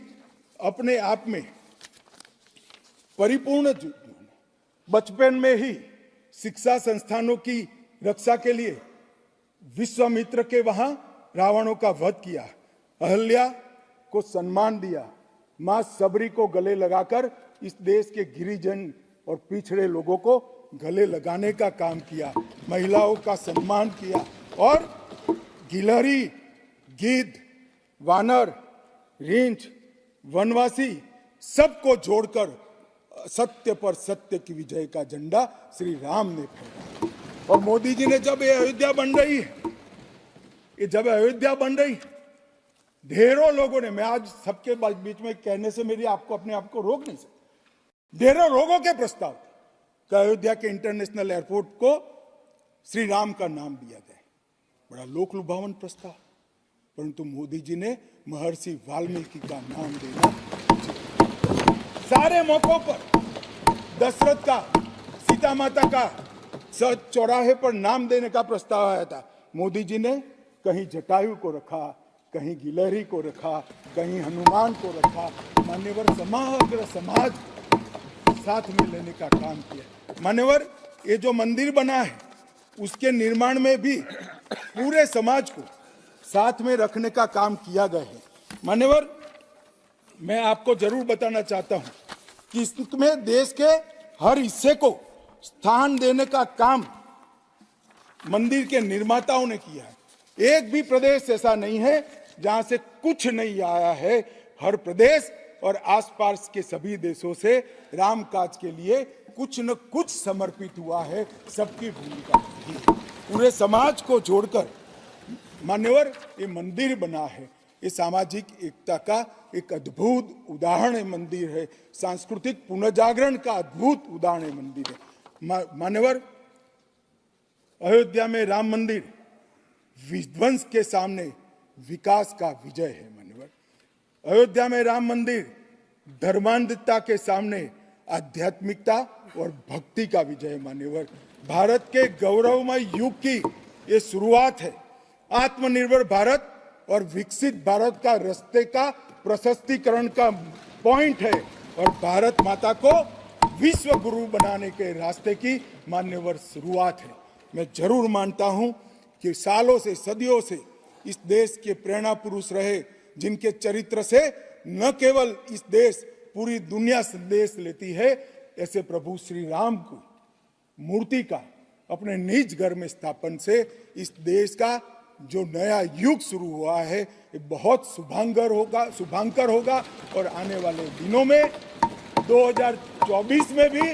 अपने आप में परिपूर्ण जीवन। बचपन में ही शिक्षा संस्थानों की रक्षा के लिए विश्वामित्र के वहां रावणों का वध किया, अहल्या को सम्मान दिया, मां सबरी को गले लगाकर इस देश के गिरिजन और पिछड़े लोगों को गले लगाने का काम किया, महिलाओं का सम्मान किया और गिलहरी, गिद्ध, वानर, रींछ, वनवासी सबको जोड़कर सत्य पर सत्य की विजय का झंडा श्री राम ने फहराया। और मोदी जी ने जब ये अयोध्या बन रही है, ढेरों लोगों ने, मैं आज सबके बीच में कहने से मेरी आपको अपने आप को रोक नहीं सकता, ढेरों लोगों के प्रस्ताव थे कि अयोध्या के इंटरनेशनल एयरपोर्ट को श्री राम का नाम दिया जाए। बड़ा लोक लुभावन प्रस्ताव, परंतु मोदी जी ने महर्षि वाल्मीकि का नाम देना। सारे मौकों पर दशरथ का, सीता माता का चौराहे पर नाम देने का प्रस्ताव आया था। मोदी जी ने कहीं जटायु को रखा, कहीं गिलहरी को रखा, कहीं हनुमान को रखा। मान्यवर, समग्र समाज साथ में लेने का काम किया। मान्यवर, ये जो मंदिर बना है उसके निर्माण में भी पूरे समाज को साथ में रखने का काम किया गया है। मान्यवर, मैं आपको जरूर बताना चाहता हूं कि इसमें देश के हर हिस्से को स्थान देने का काम मंदिर के निर्माताओं ने किया है। एक भी प्रदेश ऐसा नहीं है जहां से कुछ नहीं आया है। हर प्रदेश और आसपास के सभी देशों से राम काज के लिए कुछ न कुछ समर्पित हुआ है। सबकी भूमिका है, पूरे समाज को जोड़कर मान्यवर ये मंदिर बना है। ये सामाजिक एकता का एक अद्भुत उदाहरण मंदिर है, सांस्कृतिक पुनर्जागरण का अद्भुत उदाहरण मंदिर है। मान्यवर, अयोध्या में राम मंदिर विध्वंस के सामने विकास का विजय है। मान्यवर, अयोध्या में राम मंदिर धर्मांधता के सामने आध्यात्मिकता और भक्ति का विजय है। मान्यवर, भारत के गौरवमय युग की ये शुरुआत है। आत्मनिर्भर भारत और विकसित भारत का रास्ते का प्रशस्तीकरण का पॉइंट है और भारत माता को विश्व गुरु बनाने के रास्ते की मान्यवर शुरुआत है। मैं जरूर मानता हूं कि सालों से सदियों से इस देश के प्रेरणा पुरुष रहे, जिनके चरित्र से न केवल इस देश पूरी दुनिया संदेश लेती है, ऐसे प्रभु श्री राम को मूर्ति का अपने निज घर में स्थापन से इस देश का जो नया युग शुरू हुआ है ये बहुत शुभांकर होगा और आने वाले दिनों में 2024 में भी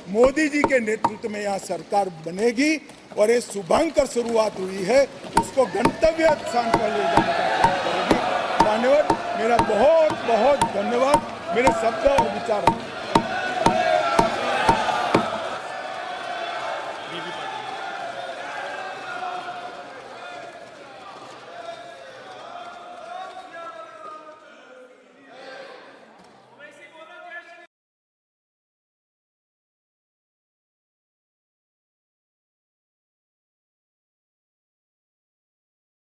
मोदी जी के नेतृत्व में यहाँ सरकार बनेगी और ये शुभांकर शुरुआत हुई है, उसको गंतव्य स्थान पर ले जाने का प्रयास करेगी। मान्यवर, मेरा बहुत बहुत धन्यवाद। मेरे शब्द और विचार